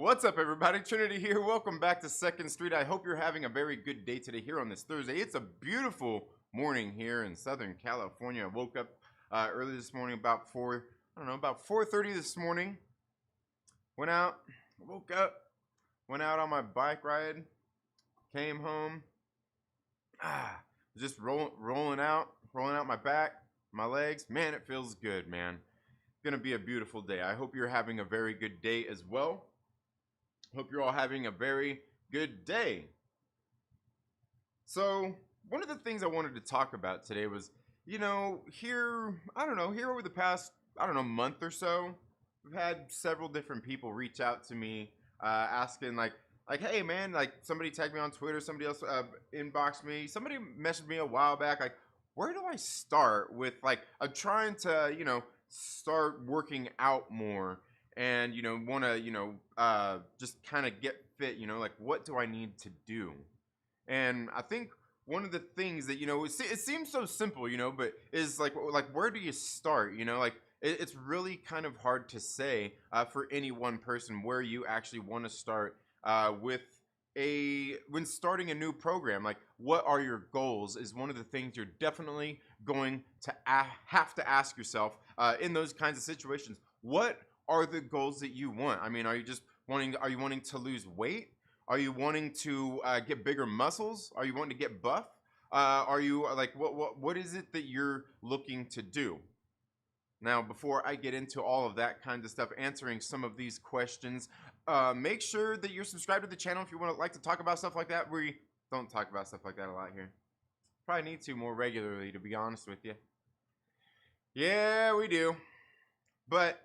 What's up, everybody? Trinity here. Welcome back to 2nd Street. I hope you're having a very good day today here on this Thursday. It's a beautiful morning here in Southern California. I woke up early this morning about 4:30 this morning. Woke up, went out on my bike ride, came home, just rolling out my back, my legs. Man, it feels good, man. It's gonna be a beautiful day. I hope you're having a very good day as well. Hope you're all having a very good day. So, one of the things I wanted to talk about today was, here over the past, month or so, we've had several different people reach out to me asking like, hey man, like somebody tagged me on Twitter, somebody else inboxed me, somebody messaged me a while back, like, where do I start with, like, I'm trying to, start working out more and want to just kind of get fit, like, what do I need to do? And I think one of the things that it seems so simple, but is like where do you start? Like it's really kind of hard to say for any one person where you actually want to start when starting a new program. Like, what are your goals is one of the things you're definitely going to have to ask yourself in those kinds of situations. What are the goals that you want? I mean, are you wanting to lose weight? Are you wanting to get bigger muscles? Are you wanting to get buff? Are you like, what is it that you're looking to do? Now, before I get into all of that kind of stuff, answering some of these questions, make sure that you're subscribed to the channel if you want to like to talk about stuff like that. We don't talk about stuff like that a lot here. Probably need to more regularly, to be honest with you. Yeah, we do. But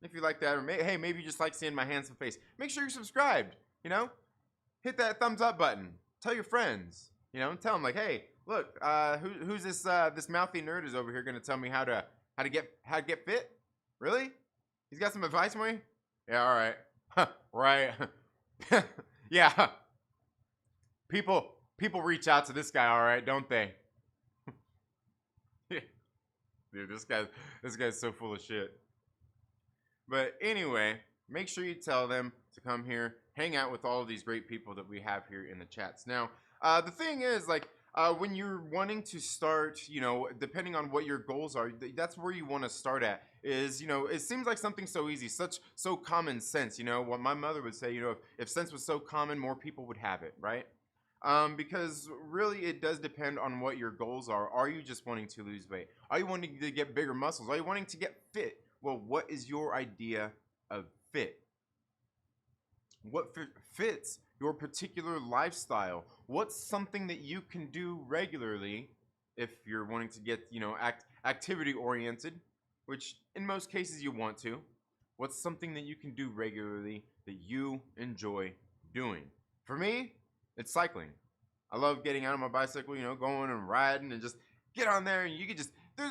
if you like that, or hey, maybe you just like seeing my handsome face, make sure you're subscribed. Hit that thumbs up button. Tell your friends. Tell them like, hey, look, who's this this mouthy nerd is over here going to tell me how to get fit? Really? He's got some advice for me? Yeah, all right. Right. Yeah. People reach out to this guy, all right, don't they? Dude, this guy's so full of shit. But anyway, make sure you tell them to come here, hang out with all of these great people that we have here in the chats. Now, the thing is, like, when you're wanting to start, depending on what your goals are, that's where you want to start at. Is, it seems like something so easy, so common sense. What my mother would say, if sense was so common, more people would have it, right? Because really it does depend on what your goals are. Are you just wanting to lose weight? Are you wanting to get bigger muscles? Are you wanting to get fit? Well, what is your idea of fit? What fits your particular lifestyle? What's something that you can do regularly if you're wanting to get, activity oriented, which in most cases you want to? What's something that you can do regularly that you enjoy doing? For me, it's cycling. I love getting out on my bicycle, going and riding and just get on there, and you can just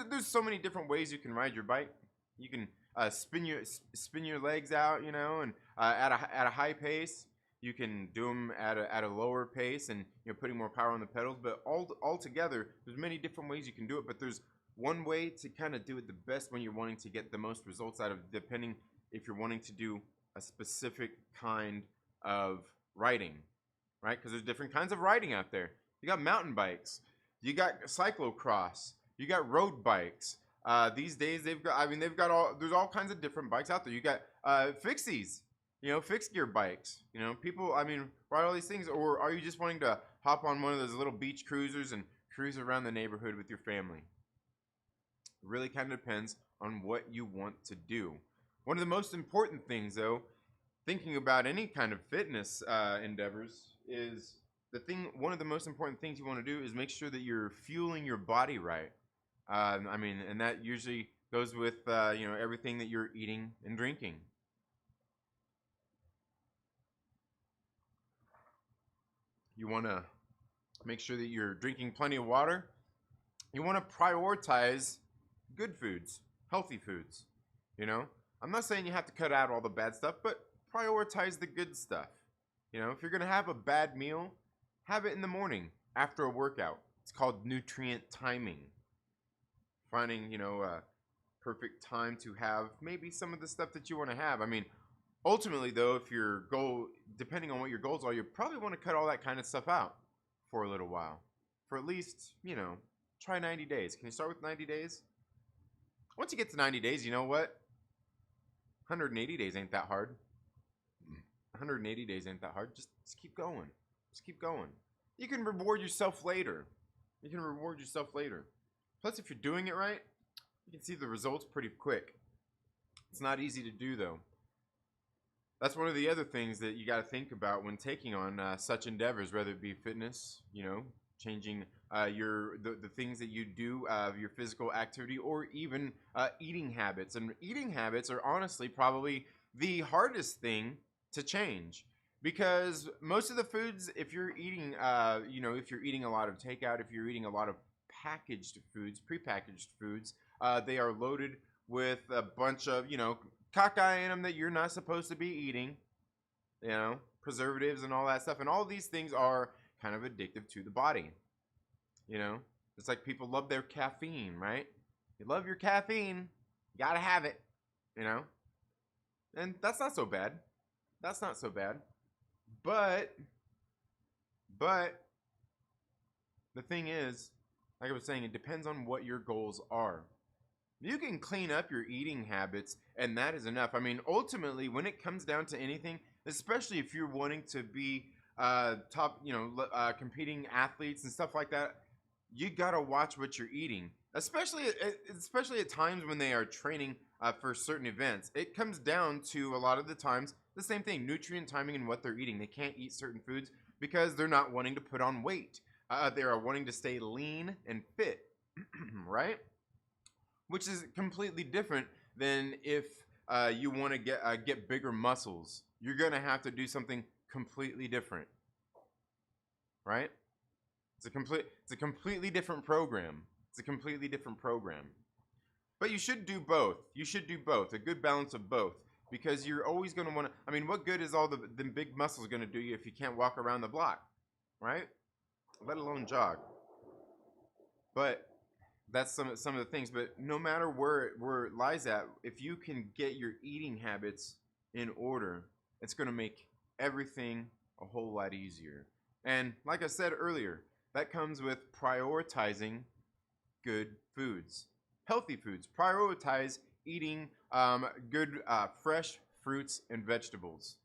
there's so many different ways you can ride your bike. You can spin your legs out, and at a high pace. You can do them at a lower pace, and putting more power on the pedals. But all together, there's many different ways you can do it. But there's one way to kind of do it the best when you're wanting to get the most results out of, depending if you're wanting to do a specific kind of riding, right? Because there's different kinds of riding out there. You got mountain bikes, you got cyclocross, you got road bikes. These days there's all kinds of different bikes out there. You got fixies, fixed gear bikes. People, ride all these things. Or are you just wanting to hop on one of those little beach cruisers and cruise around the neighborhood with your family? It really kind of depends on what you want to do. One of the most important things, though, thinking about any kind of fitness endeavors, is one of the most important things you want to do is make sure that you're fueling your body right. And that usually goes with everything that you're eating and drinking. You want to make sure that you're drinking plenty of water. You want to prioritize good foods, healthy foods. I'm not saying you have to cut out all the bad stuff, but prioritize the good stuff. If you're going to have a bad meal, have it in the morning after a workout. It's called nutrient timing. Finding, a perfect time to have maybe some of the stuff that you want to have. Ultimately, though, if your goal, depending on what your goals are, you probably want to cut all that kind of stuff out for a little while. For at least, try 90 days. Can you start with 90 days? Once you get to 90 days, you know what? 180 days ain't that hard. 180 days ain't that hard. Just keep going. Just keep going. You can reward yourself later. You can reward yourself later. Plus, if you're doing it right, you can see the results pretty quick. It's not easy to do, though. That's one of the other things that you got to think about when taking on such endeavors, whether it be fitness, changing the things that you do, your physical activity, or even eating habits. And eating habits are honestly probably the hardest thing to change, because most of the foods, if you're eating, if you're eating a lot of takeout, if you're eating a lot of packaged foods, prepackaged foods, they are loaded with a bunch of, caca in them that you're not supposed to be eating, preservatives and all that stuff. And all these things are kind of addictive to the body. It's like people love their caffeine, right? You love your caffeine, you gotta have it, and that's not so bad. That's not so bad. But the thing is, like I was saying, it depends on what your goals are. You can clean up your eating habits, and that is enough. I mean, ultimately, when it comes down to anything, especially if you're wanting to be top, competing athletes and stuff like that, you gotta watch what you're eating, especially at times when they are training for certain events. It comes down to a lot of the times the same thing: nutrient timing and what they're eating. They can't eat certain foods because they're not wanting to put on weight. They are wanting to stay lean and fit, right? Which is completely different than if you want to get bigger muscles. You're gonna have to do something completely different, right? It's a completely different program. It's a completely different program. But you should do both. You should do both. A good balance of both, because you're always gonna want to. I mean, what good is all the big muscles gonna do you if you can't walk around the block, right? Let alone jog. But that's some of the things. But no matter where it lies at, if you can get your eating habits in order, it's going to make everything a whole lot easier. And like I said earlier, that comes with prioritizing good foods, healthy foods. Prioritize eating good fresh fruits and vegetables.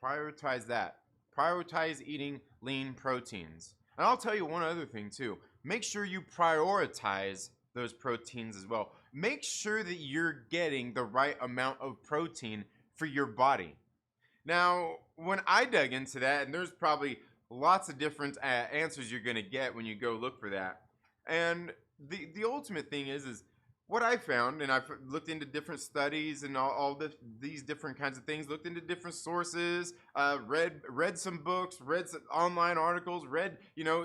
Prioritize that. Prioritize eating lean proteins. And I'll tell you one other thing too. Make sure you prioritize those proteins as well. Make sure that you're getting the right amount of protein for your body. Now, when I dug into that, and there's probably lots of different answers you're going to get when you go look for that. And the ultimate thing is what I found, and I've looked into different studies and these different kinds of things, looked into different sources, read some books, read some online articles,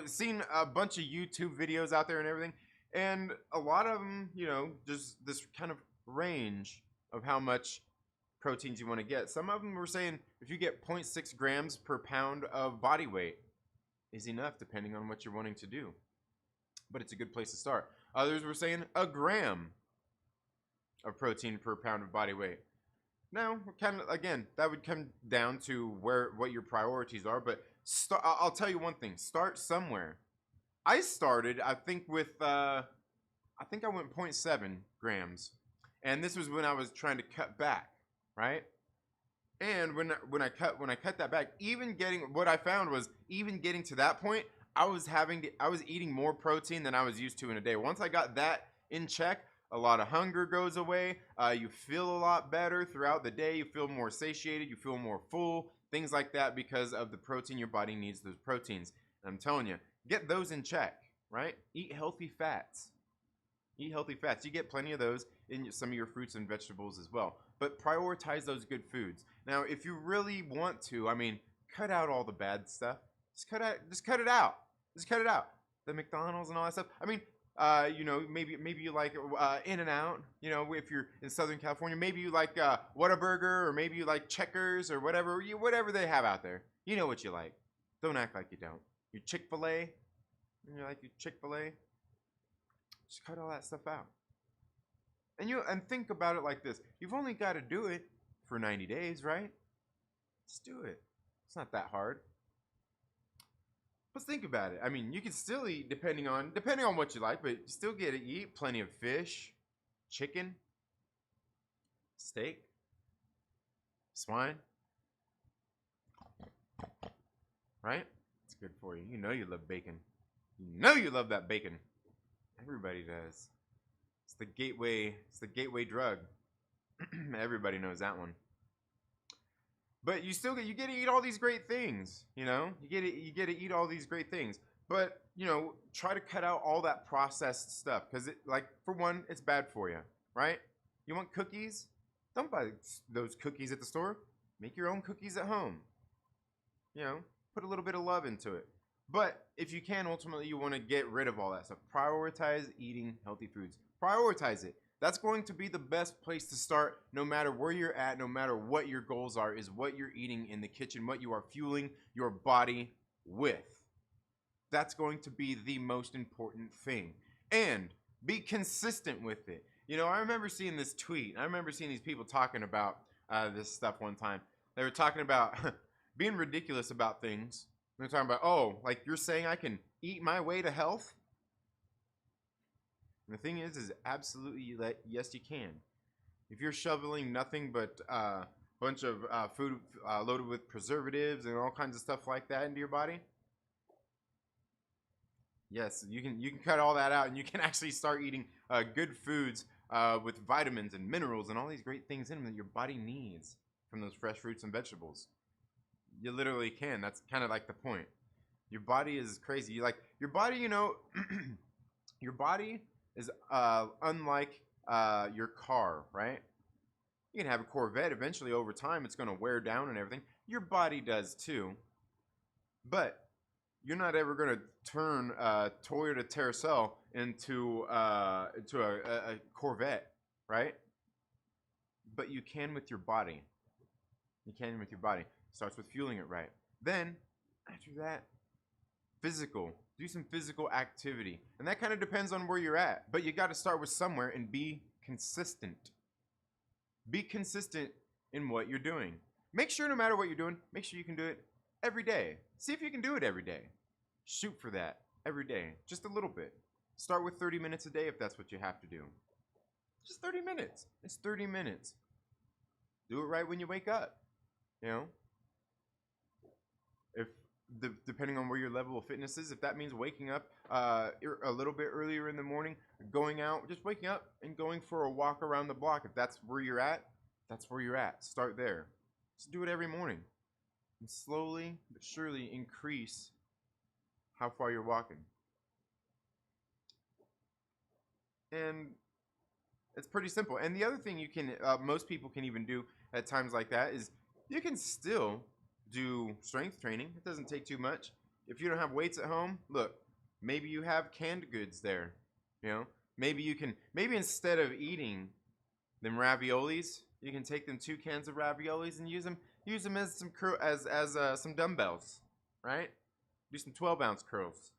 seen a bunch of YouTube videos out there and everything. And a lot of them, just this kind of range of how much proteins you want to get. Some of them were saying if you get 0.6 grams per pound of body weight is enough, depending on what you're wanting to do. But it's a good place to start. Others were saying a gram of protein per pound of body weight. Now, kind of, again, that would come down to what your priorities are. But I'll tell you one thing: start somewhere. I started, I think, with I went 0.7 grams, and this was when I was trying to cut back, right? And when I cut that back, what I found was even getting to that point, I was eating more protein than I was used to in a day. Once I got that in check, a lot of hunger goes away. You feel a lot better throughout the day. You feel more satiated. You feel more full. Things like that because of the protein your body needs. Those proteins. And I'm telling you, get those in check, right? Eat healthy fats. Eat healthy fats. You get plenty of those in some of your fruits and vegetables as well. But prioritize those good foods. Now, if you really want to, cut out all the bad stuff. Just cut it out. Just cut it out. The McDonald's and all that stuff. Maybe you like In-N-Out. If you're in Southern California, maybe you like Whataburger, or maybe you like Checkers, or whatever they have out there. You know what you like. Don't act like you don't. Your Chick-fil-A. You like your Chick-fil-A. Just cut all that stuff out. And think about it like this: you've only got to do it for 90 days, right? Just do it. It's not that hard. But think about it. I mean, you can still eat depending on what you like, but you still get to eat plenty of fish, chicken, steak, swine. Right? It's good for you. You know you love bacon. You know you love that bacon. Everybody does. It's the gateway drug. Everybody knows that one. But you get to eat all these great things, you know? You get to eat all these great things. But, you know, try to cut out all that processed stuff cuz for one, it's bad for you, right? You want cookies? Don't buy those cookies at the store. Make your own cookies at home. You know, put a little bit of love into it. But if you can, ultimately you want to get rid of all that stuff. Prioritize eating healthy foods. Prioritize it. That's going to be the best place to start no matter where you're at, no matter what your goals are, is what you're eating in the kitchen, what you are fueling your body with. That's going to be the most important thing. And be consistent with it. You know, I remember seeing this tweet. I remember seeing these people talking about this stuff one time. They were talking about being ridiculous about things. They're talking about, oh, like you're saying I can eat my way to health? And the thing is absolutely yes, you can. If you're shoveling nothing but a bunch of food loaded with preservatives and all kinds of stuff like that into your body, yes, you can cut all that out and you can actually start eating good foods with vitamins and minerals and all these great things in them that your body needs from those fresh fruits and vegetables. You literally can. That's kind of like the point. Your body is crazy. Your body, you know, your body is unlike your car, right? You can have a Corvette. Eventually, over time, it's going to wear down and everything. Your body does too. But you're not ever going to turn Toyota Tercel into a Corvette, right? But you can with your body. You can with your body. Starts with fueling it right. Then, after that, physical. Do some physical activity. And that kind of depends on where you're at. But you got to start with somewhere and be consistent. Be consistent in what you're doing. Make sure no matter what you're doing, make sure you can do it every day. See if you can do it every day. Shoot for that every day. Just a little bit. Start with 30 minutes a day if that's what you have to do. Just 30 minutes. It's 30 minutes. Do it right when you wake up. You know? Depending on where your level of fitness is, if that means waking up a little bit earlier in the morning, going out, just waking up and going for a walk around the block. If that's where you're at, that's where you're at. Start there. Just do it every morning. And slowly but surely increase how far you're walking. And it's pretty simple. And the other thing you can, most people can even do at times like that is you can still do strength training. It doesn't take too much. If you don't have weights at home, look, maybe you have canned goods there. You know, maybe instead of eating them raviolis, you can take them 2 cans of raviolis and use them as some dumbbells, right? Do some 12-ounce curls.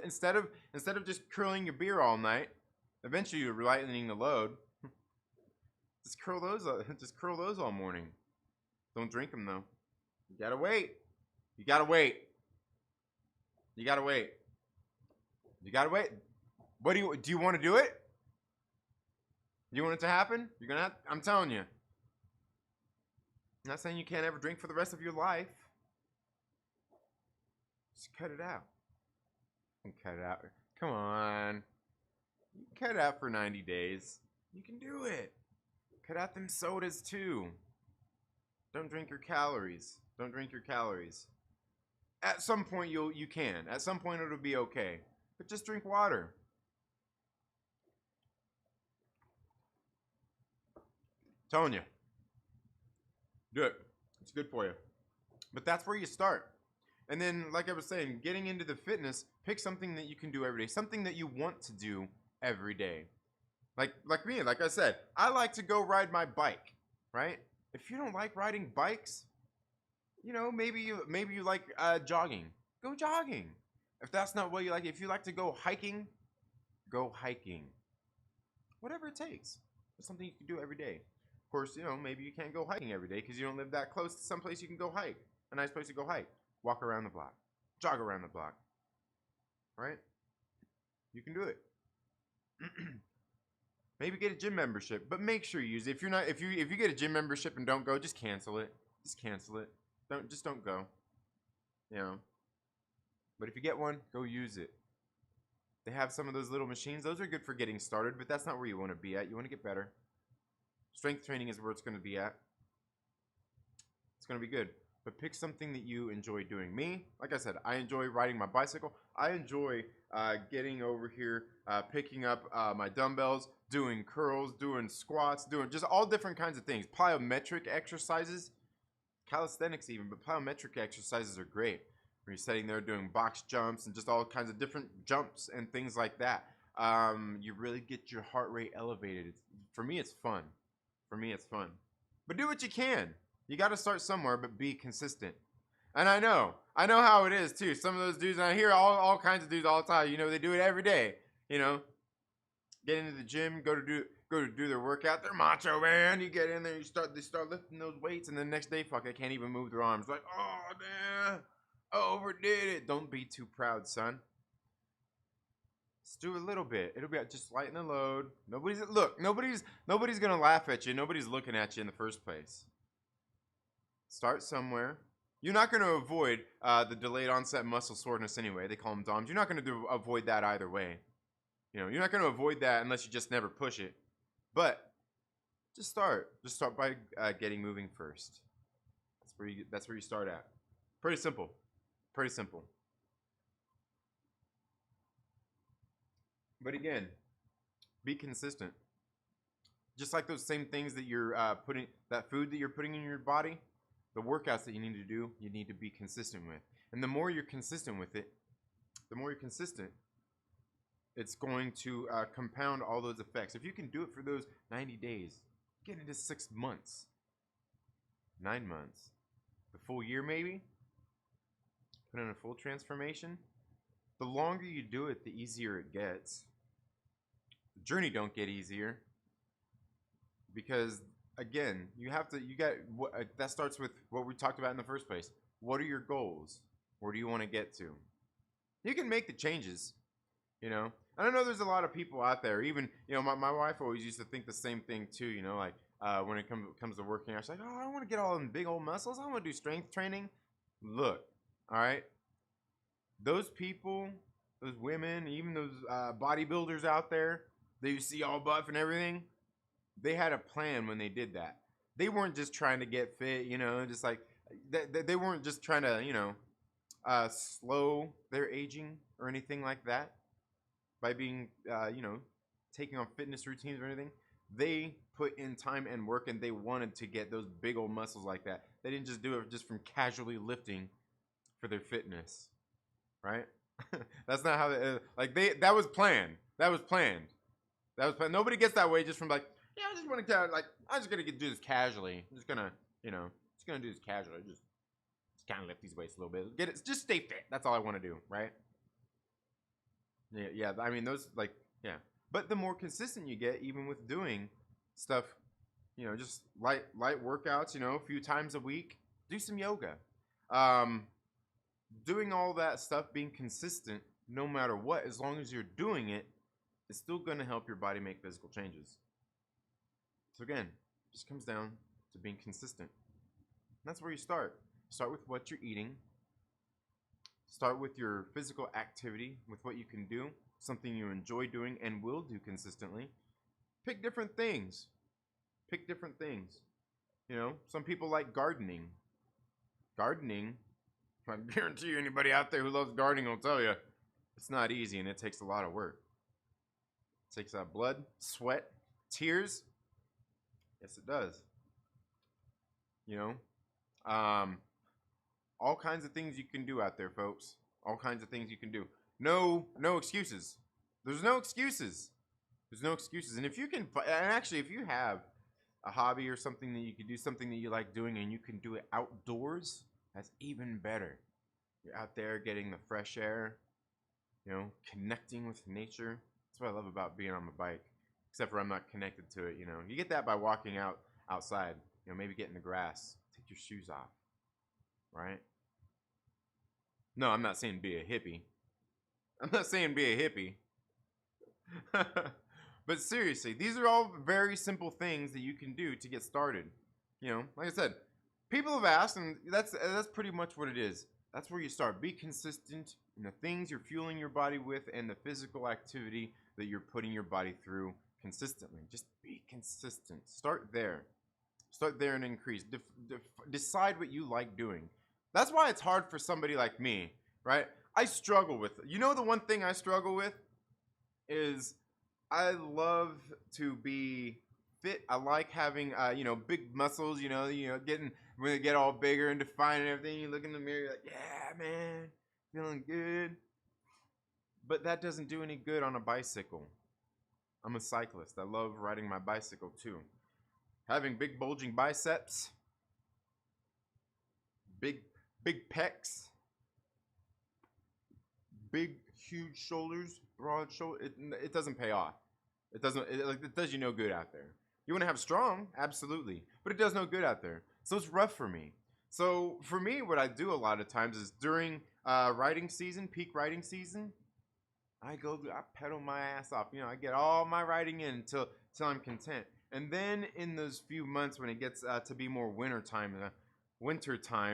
Instead of just curling your beer all night, eventually you're lightening the load. Just curl those all morning. Don't drink them though. You gotta wait. You gotta wait. You gotta wait. You gotta wait. What do you want to do it? You want it to happen? You're gonna have, I'm telling you. I'm not saying you can't ever drink for the rest of your life. Just cut it out. You can cut it out. Come on. You can cut it out for 90 days. You can do it. Cut out them sodas too. Don't drink your calories. Don't drink your calories. At some point you can. At some point it'll be okay. But just drink water. Telling you. Do it. It's good for you. But that's where you start. And then, like I was saying, getting into the fitness, pick something that you can do every day. Something that you want to do every day. Like me, like I said, I like to go ride my bike, right? If you don't like riding bikes, you know, maybe you like jogging. Go jogging. If that's not what you like, if you like to go hiking, go hiking. Whatever it takes. It's something you can do every day. Of course, you know, maybe you can't go hiking every day because you don't live that close to someplace you can go hike. A nice place to go hike. Walk around the block. Jog around the block. Right? You can do it. Maybe get a gym membership, but make sure you use it. If you get a gym membership and don't go, just cancel it. Just cancel it. Don't go. You know. But if you get one, go use it. They have some of those little machines. Those are good for getting started, but that's not where you want to be at. You want to get better. Strength training is where it's going to be at. It's going to be good. But pick something that you enjoy doing. Me, like I said, I enjoy riding my bicycle. I enjoy getting over here, picking up my dumbbells, doing curls, doing squats, doing just all different kinds of things. Plyometric exercises, calisthenics even, but plyometric exercises are great. Where you're sitting there doing box jumps and just all kinds of different jumps and things like that. You really get your heart rate elevated. For me, it's fun. For me, it's fun. But do what you can. You got to start somewhere, but be consistent. And I know how it is too. Some of those dudes, and I hear all kinds of dudes all the time. You know, they do it every day. You know, get into the gym, go to do their workout. They're macho, man. You get in there, they start lifting those weights, and the next day, fuck, they can't even move their arms. Like, oh damn, I overdid it. Don't be too proud, son. Just do a little bit. It'll be just lighten the load. Nobody's gonna laugh at you. Nobody's looking at you in the first place. Start somewhere. You're not going to avoid the delayed onset muscle soreness anyway. They call them DOMs. You're not going to avoid that either way. You know, you're not going to avoid that unless you just never push it. But just start. Just start by getting moving first. That's where you start at. Pretty simple. Pretty simple. But again, be consistent. Just like those same things that you're that food that you're putting in your body. The workouts that you need to do, you need to be consistent with. And the more you're consistent with it, it's going to compound all those effects. If you can do it for those 90 days, get into 6 months, 9 months, the full year maybe, put in a full transformation. The longer you do it, the easier it gets. The journey don't get easier because again, that starts with what we talked about in the first place. What are your goals? Where do you want to get to? You can make the changes, you know. And I know there's a lot of people out there, even, you know, my wife always used to think the same thing too, you know, like when it comes to working out, she's like, oh, I don't want to get all them big old muscles. I want to do strength training. Look, all right, those people, those women, even those bodybuilders out there that you see all buff and everything, they had a plan when they did that. They weren't just trying to get fit, you know, just like they weren't just trying to, you know, slow their aging or anything like that by being, you know, taking on fitness routines or anything. They put in time and work, and they wanted to get those big old muscles like that. They didn't just do it just from casually lifting for their fitness, right? That's not how that was planned. That was planned. Nobody gets that way just from like, yeah, I just want to I'm just gonna do this casually. I'm just gonna, you know, do this casually. Just kind of lift these weights a little bit. Just stay fit. That's all I want to do, right? Yeah. I mean, those yeah. But the more consistent you get, even with doing stuff, you know, just light workouts, you know, a few times a week, do some yoga. Doing all that stuff, being consistent, no matter what, as long as you're doing it, it's still gonna help your body make physical changes. So again, it just comes down to being consistent. And that's where you start. Start with what you're eating. Start with your physical activity, with what you can do, something you enjoy doing and will do consistently. Pick different things. You know, some people like gardening. Gardening, I guarantee you anybody out there who loves gardening will tell you, it's not easy and it takes a lot of work. It takes blood, sweat, tears. Yes, it does. You know, all kinds of things you can do out there, folks. All kinds of things you can do. No excuses. There's no excuses. And if you can, and actually, if you have a hobby or something that you can do, something that you like doing, and you can do it outdoors, that's even better. You're out there getting the fresh air, you know, connecting with nature. That's what I love about being on the bike. Except for I'm not connected to it, you know. You get that by walking out outside. You know, maybe get in the grass. Take your shoes off. Right? No, I'm not saying be a hippie. I'm not saying be a hippie. But seriously, these are all very simple things that you can do to get started. You know, like I said, people have asked, and that's pretty much what it is. That's where you start. Be consistent in the things you're fueling your body with and the physical activity that you're putting your body through consistently. Just be consistent. Start there. Start there and increase. Decide what you like doing. That's why it's hard for somebody like me, right? I struggle with it. You know, the one thing I struggle with is I love to be fit. I like having, you know, big muscles. You know, getting when they get all bigger and defined and everything. You look in the mirror, you're like, yeah, man, feeling good. But that doesn't do any good on a bicycle. I'm a cyclist. I love riding my bicycle too. Having big bulging biceps, big pecs, big huge shoulders, broad shoulder, it doesn't pay off. It does you no good out there. You want to have strong, absolutely, but it does no good out there. So it's rough for me. So for me, what I do a lot of times is during riding season, peak riding season, I pedal my ass off. You know, I get all my riding in until I'm content. And then in those few months when it gets to be more winter time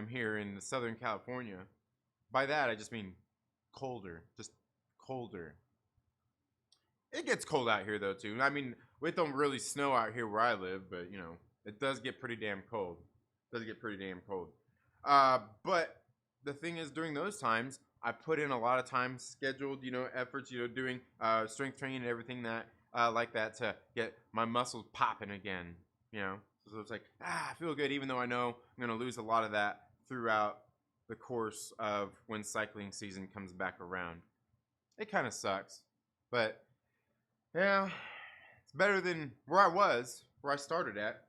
here in Southern California, by that I just mean colder, just colder. It gets cold out here though too. I mean, it don't really snow out here where I live, but you know, it does get pretty damn cold. It does get pretty damn cold. But the thing is, during those times, I put in a lot of time, scheduled, you know, efforts, you know, doing strength training and everything that like that to get my muscles popping again. You know, so it's like I feel good, even though I know I'm gonna lose a lot of that throughout the course of when cycling season comes back around. It kind of sucks, but yeah, it's better than where I started at.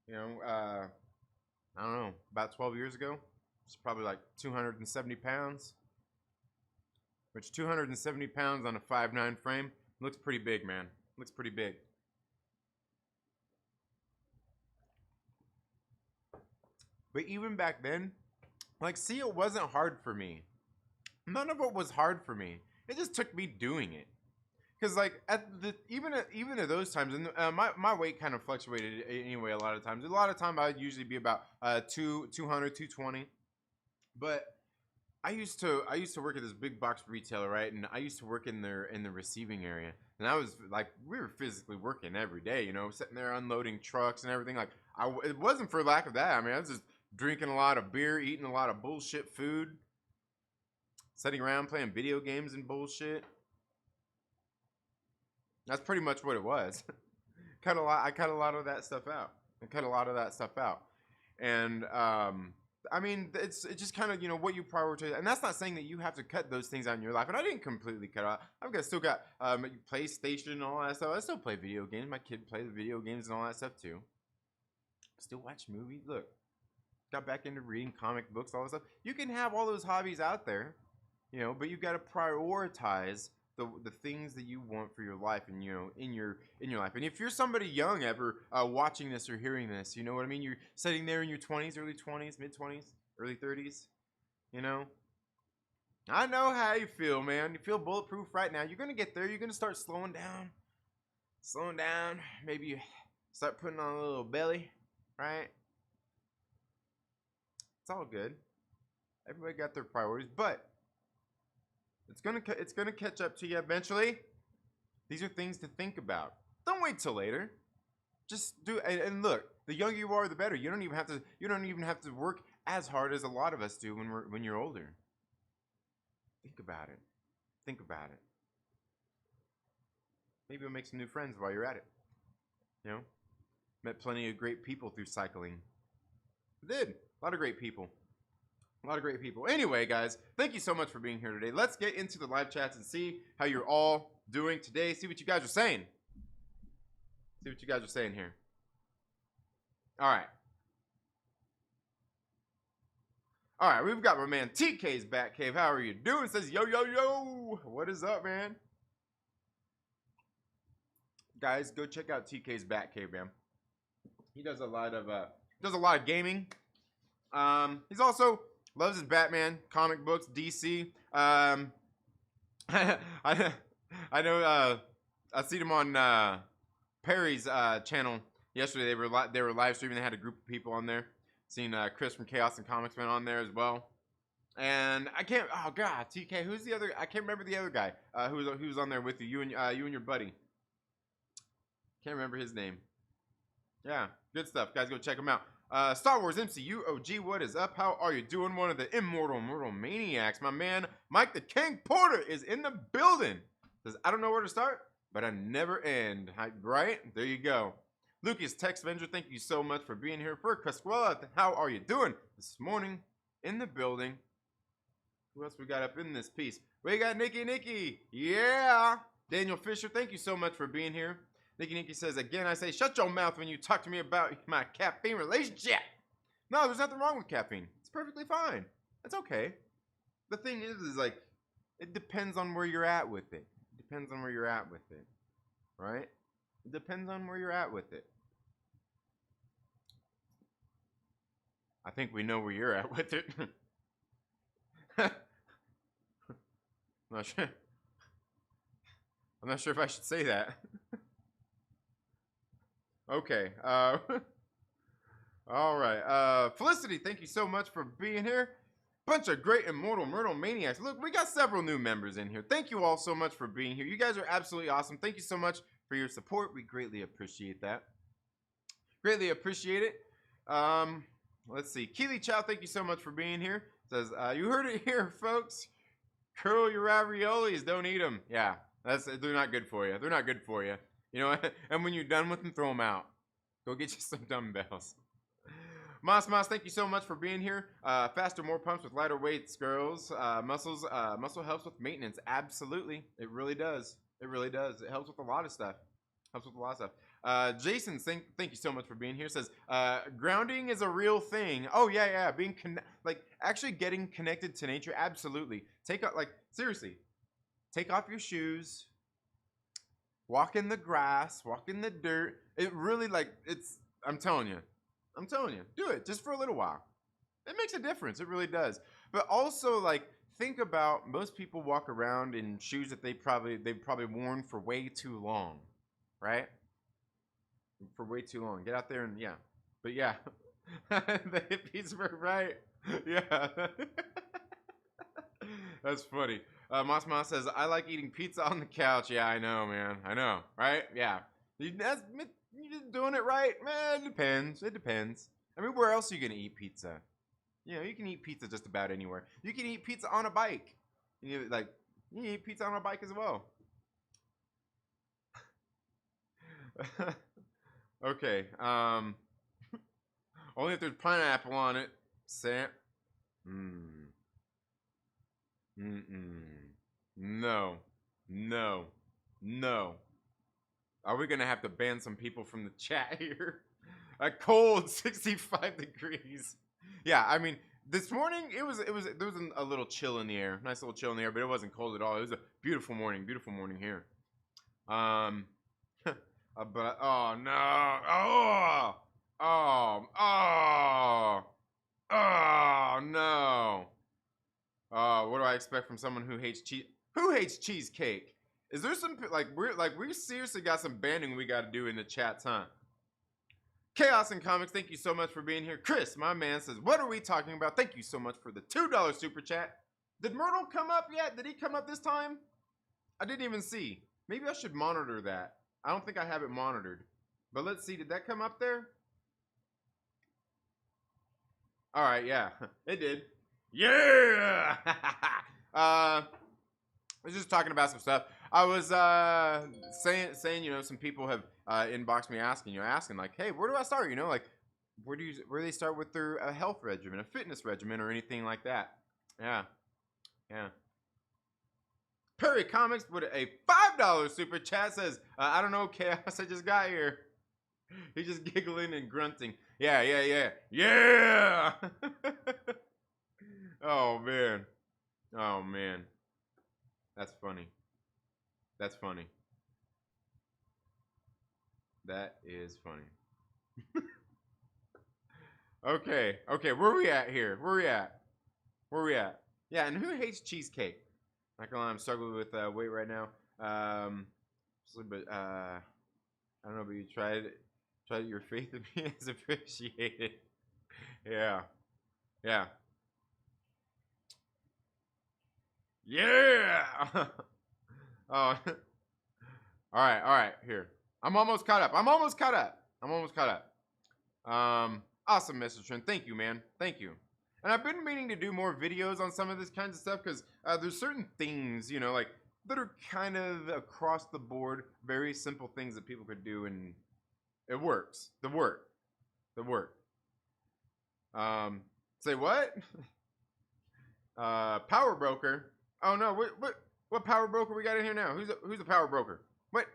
You know, I don't know, about 12 years ago. It's probably like 270 pounds, which 270 pounds on a 5'9" frame looks pretty big, man. Looks pretty big. But even back then, like, see, it wasn't hard for me. None of it was hard for me. It just took me doing it. Because, like, even at those times, and my weight kind of fluctuated anyway a lot of times. A lot of times I'd usually be about 200, 220. But I used to work at this big box retailer, right? And I used to work in the receiving area. And I was, like, we were physically working every day, you know, sitting there unloading trucks and everything. Like, it wasn't for lack of that. I mean, I was just drinking a lot of beer, eating a lot of bullshit food, sitting around playing video games and bullshit. That's pretty much what it was. I cut a lot of that stuff out. And I mean, it's just kind of, you know, what you prioritize. And that's not saying that you have to cut those things out in your life. And I didn't completely cut out. I've still got PlayStation and all that stuff. I still play video games. My kid plays the video games and all that stuff too. Still watch movies. Look, got back into reading comic books, all that stuff. You can have all those hobbies out there, you know, but you've got to prioritize the things that you want for your life and, you know, in your life. And if you're somebody young ever watching this or hearing this, you know what I mean? You're sitting there in your 20s, early 20s, mid 20s, early 30s, you know? I know how you feel, man. You feel bulletproof right now. You're going to get there. You're going to start slowing down. Maybe you start putting on a little belly, right? It's all good. Everybody got their priorities, but it's gonna catch up to you eventually. These are things to think about. Don't wait till later. Just do it. And look, the younger you are, the better. You don't even have to work as hard as a lot of us do when you're older. Think about it. Maybe you'll make some new friends while you're at it. You know, met plenty of great people through cycling. I did. A lot of great people. Anyway, guys, thank you so much for being here today. Let's get into the live chats and see how you're all doing today. See what you guys are saying. Here. All right, we've got my man TKs Batcave. How are you doing? Says, yo. What is up, man? Guys, go check out TKs Batcave, man. He does a lot of gaming. He's also loves his Batman comic books, DC. I I know. I seen him on Perry's channel yesterday. They were live streaming. They had a group of people on there. Seen Chris from Chaos and Comics went on there as well. And I can't. Oh God, TK. Who's the other? I can't remember the other guy who was on there with you. You and your buddy. Can't remember his name. Yeah, good stuff, guys. Go check him out. Star Wars MCU OG, what is up? How are you doing? One of the immortal Maniacs, my man Mike the King Porter is in the building. Says I don't know where to start, but I never end. Right? There you go. Lucas Texvenger, thank you so much for being here. For Casquella, how are you doing this morning in the building? Who else we got up in this piece? We got Nikki. Yeah. Daniel Fisher, thank you so much for being here. Nikki says, again, I say, shut your mouth when you talk to me about my caffeine relationship. No, there's nothing wrong with caffeine. It's perfectly fine. It's okay. The thing is like, it depends on where you're at with it. It depends on where you're at with it. Right? It depends on where you're at with it. I think we know where you're at with it. I'm not sure if I should say that. Okay. All right. Felicity, thank you so much for being here. Bunch of great immortal Myrtle Maniacs. Look, we got several new members in here. Thank you all so much for being here. You guys are absolutely awesome. Thank you so much for your support. We greatly appreciate that. Greatly appreciate it. Let's see. Keely Chow, thank you so much for being here. Says, you heard it here, folks. Curl your raviolis. Don't eat them. Yeah, they're not good for you. They're not good for you. You know, and when you're done with them, throw them out. Go get you some dumbbells. Moss, thank you so much for being here. Faster, more pumps with lighter weights, girls. Muscle helps with maintenance. Absolutely. It really does. It really does. It helps with a lot of stuff. Jason, thank you so much for being here. Says, grounding is a real thing. Oh, yeah. Being actually getting connected to nature. Absolutely. Seriously, take off your shoes. Walk in the grass, walk in the dirt. It really I'm telling you, do it just for a little while. It makes a difference. It really does. But also think about most people walk around in shoes that they've probably worn for way too long, right? For way too long. Get out there and yeah. But yeah, the hippies were right. Yeah. That's funny. Moss says, I like eating pizza on the couch. Yeah, I know, man. I know, right? Yeah. You just doing it right? Man, it depends. I mean, where else are you going to eat pizza? You know, you can eat pizza just about anywhere. You can eat pizza on a bike. You can eat pizza on a bike as well. Okay. Only if there's pineapple on it. Sam. No. Are we gonna have to ban some people from the chat here? A cold 65 degrees. Yeah, I mean, this morning there was a little chill in the air, nice little chill in the air, but it wasn't cold at all. It was a beautiful morning here. But oh no, oh no. What do I expect from someone who hates cheesecake? Is there some we seriously got some banning we got to do in the chat, huh? Chaos and Comics, thank you so much for being here. Chris, my man, says, what are we talking about? Thank you so much for the $2 super chat. Did Myrtle come up yet? Did he come up this time? I didn't even see. Maybe I should monitor that. I don't think I have it monitored. But let's see, did that come up there? All right, yeah, it did. Yeah! I was just talking about some stuff. I was saying, you know, some people have inboxed me asking like, hey, where do I start? You know, like, where do they start with their health regimen, a fitness regimen, or anything like that? Yeah. Perry Comics with a $5 super chat says, I don't know, Chaos, I just got here. He's just giggling and grunting. Yeah. Oh, man. That's funny. That is funny. Okay, okay, where we at here? Where we at? Where we at? Yeah, and who hates cheesecake? Not gonna lie, I'm struggling with weight right now. But I don't know, but you tried it. Tried it, your faith in me is appreciated. Yeah, yeah, yeah. Oh, all right. Here, I'm almost caught up. I'm almost caught up. I'm almost caught up. Awesome, Mr. Trent. Thank you, man. Thank you. And I've been meaning to do more videos on some of this kinds of stuff because there's certain things, you know, like that are kind of across the board, very simple things that people could do, and it works. The work. Say what? Power broker. Oh no, what power broker we got in here now? Who's the power broker? What?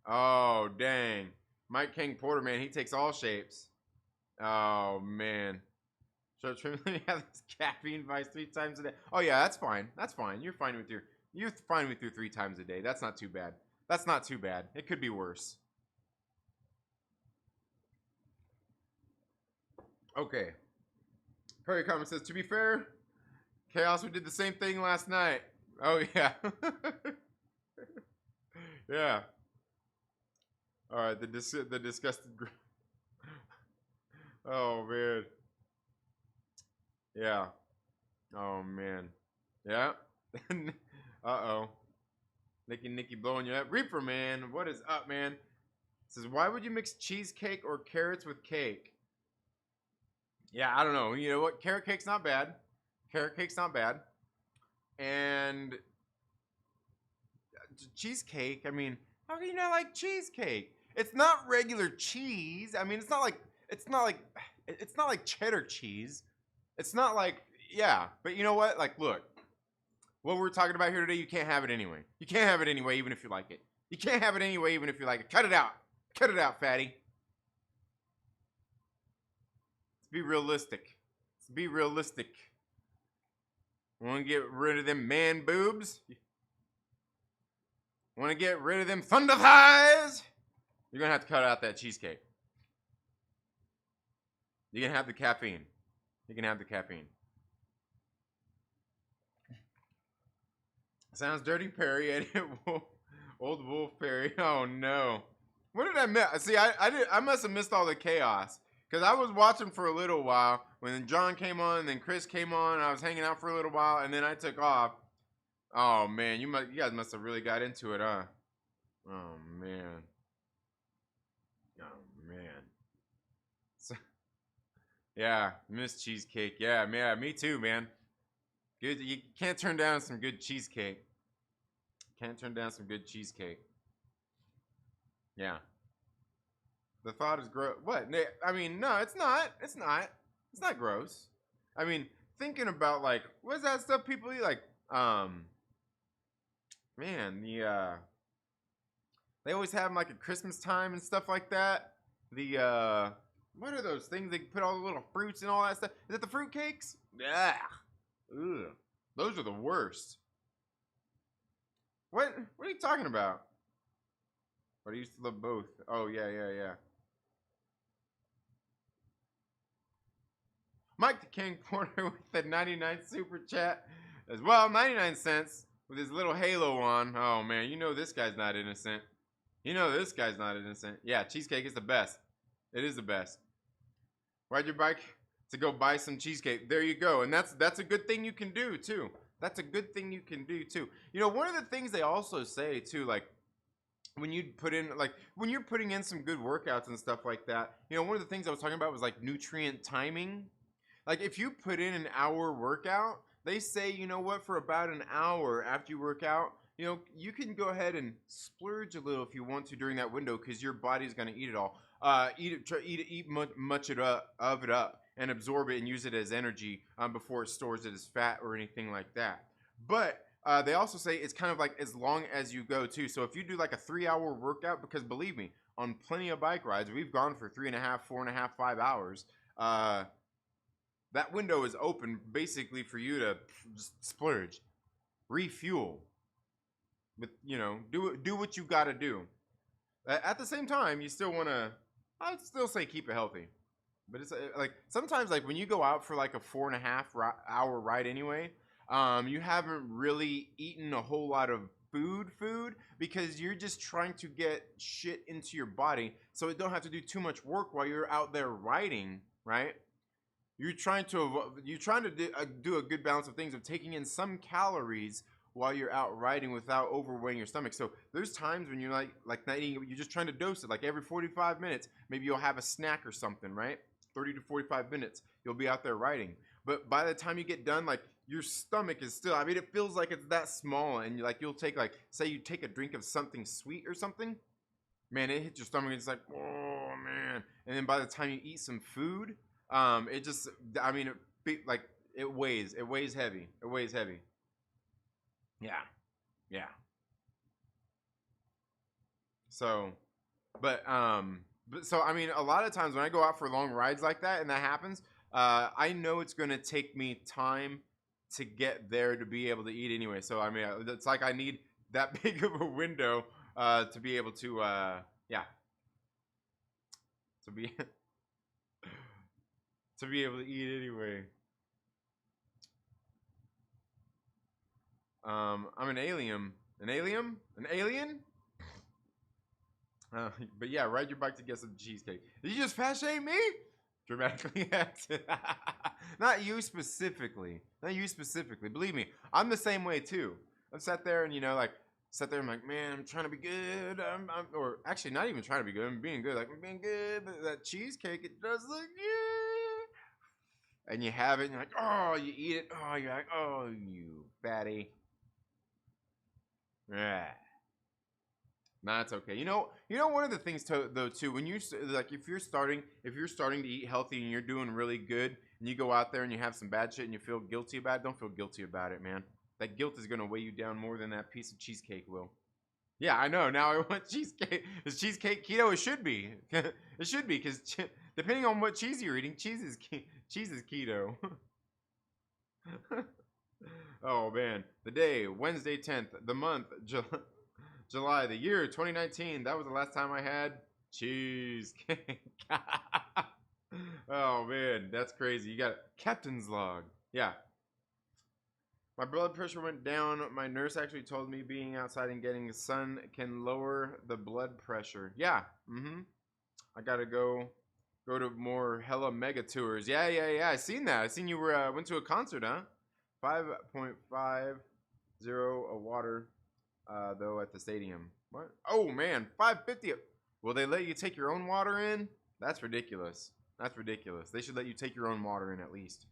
Oh dang, Mike King Porter, man, he takes all shapes. Oh man. So Trimley have this caffeine vice 3 times a day. Oh yeah, that's fine. That's fine. You're fine with your 3 times a day. That's not too bad. That's not too bad. It could be worse. Okay. Perry Comment says, to be fair, Chaos, we did the same thing last night. Oh yeah. Yeah. All right, the disgusted group. Oh man. Yeah. Oh man. Yeah. Uh-oh. Nikki blowing you up. Reaper man, what is up, man? It says, why would you mix cheesecake or carrots with cake? Yeah, I don't know. You know what? Carrot cake's not bad. Carrot cake's not bad. And cheesecake, I mean, how can you not like cheesecake? It's not regular cheese. I mean, it's not like cheddar cheese. It's not like, yeah, but you know what? Like, look, what we're talking about here today, you can't have it anyway. You can't have it anyway, even if you like it. You can't have it anyway, even if you like it. Cut it out. Cut it out, fatty. Let's be realistic. Let's be realistic. Want to get rid of them man boobs? Want to get rid of them thunder thighs? You're going to have to cut out that cheesecake. You can have the caffeine. You can have the caffeine. Sounds dirty, Perry. Old Wolf Perry. Oh no. What did I miss? See, I must have missed all the chaos. Because I was watching for a little while when John came on and then Chris came on and I was hanging out for a little while and then I took off. Oh man, you guys must have really got into it, huh? Oh man. Oh man. So, yeah, miss cheesecake. Yeah, man, me too, man. Good. You can't turn down some good cheesecake. Can't turn down some good cheesecake. Yeah. The thought is gross. What? I mean, no, it's not. It's not. It's not gross. I mean, thinking about like, what's that stuff people eat? Like, man, they always have them like at Christmas time and stuff like that. What are those things they put all the little fruits and all that stuff? Is it the fruit cakes? Yeah. Ugh. Those are the worst. What are you talking about? But I used to love both. Oh, yeah. Mike the King Porter with the 99 super chat as well. 99 cents with his little halo on. Oh, man. You know this guy's not innocent. Yeah, cheesecake is the best. It is the best. Ride your bike to go buy some cheesecake. There you go. And that's a good thing you can do, too. That's a good thing you can do, too. You know, one of the things they also say, too, like, when you're putting in some good workouts and stuff like that, you know, one of the things I was talking about was, like, nutrient timing. Like, if you put in an hour workout, they say, you know what, for about an hour after you work out, you know, you can go ahead and splurge a little if you want to during that window because your body's going to eat it all. Eat much of it up and absorb it and use it as energy before it stores it as fat or anything like that. But they also say it's kind of like as long as you go too. So if you do like a 3-hour workout, because believe me, on plenty of bike rides, we've gone for 3.5, 4.5, 5 hours. That window is open basically for you to just splurge, refuel, with, you know, do what you got to do. At the same time, you still want to, I'd still say keep it healthy. But it's like sometimes like when you go out for like a 4.5 hour ride anyway, you haven't really eaten a whole lot of food because you're just trying to get shit into your body so it don't have to do too much work while you're out there riding, right? You're trying to do a good balance of things of taking in some calories while you're out riding without overweighing your stomach. So there's times when you're like not eating, you're just trying to dose it. Like every 45 minutes, maybe you'll have a snack or something, right? 30 to 45 minutes, you'll be out there riding. But by the time you get done, like your stomach is still, I mean, it feels like it's that small. And you'll take like, say you take a drink of something sweet or something, man, it hits your stomach and it's like, oh man. And then by the time you eat some food, it just, I mean, it weighs heavy. It weighs heavy. Yeah. Yeah. So, so I mean, a lot of times when I go out for long rides like that and that happens, I know it's going to take me time to get there to be able to eat anyway. So, I mean, it's like I need that big of a window to be able to, yeah, to be to be able to eat anyway. I'm an alien. An alien? An alien? But yeah, ride your bike to get some cheesecake. Did you just fat shame me? Dramatically acted. Not you specifically. Not you specifically. Believe me, I'm the same way too. I've sat there and sat there and I'm like, man, I'm trying to be good. Or actually not even trying to be good. I'm being good. Like I'm being good. But that cheesecake, it does look good. And you have it and you're like, oh, you eat it. Oh, you're like, oh, you fatty. Yeah. Nah, it's okay. One of the things though too, when you like, if you're starting to eat healthy and you're doing really good, and you go out there and you have some bad shit and you feel guilty about it, don't feel guilty about it, man. That guilt is gonna weigh you down more than that piece of cheesecake will. Yeah, I know. Now I want cheesecake. Is cheesecake keto? It should be. It should be because depending on what cheese you're eating, cheese is keto. Oh man, the day Wednesday 10th, the month July, the year 2019. That was the last time I had cheesecake. Oh man, that's crazy. You got captain's log. Yeah. My blood pressure went down. My nurse actually told me being outside and getting the sun can lower the blood pressure. Yeah. I gotta go to more hella mega tours. Yeah. I seen that. I seen you went to a concert, huh? 5.50 a water. Though at the stadium. What? Oh man, 550. Will they let you take your own water in? That's ridiculous. That's ridiculous. They should let you take your own water in at least.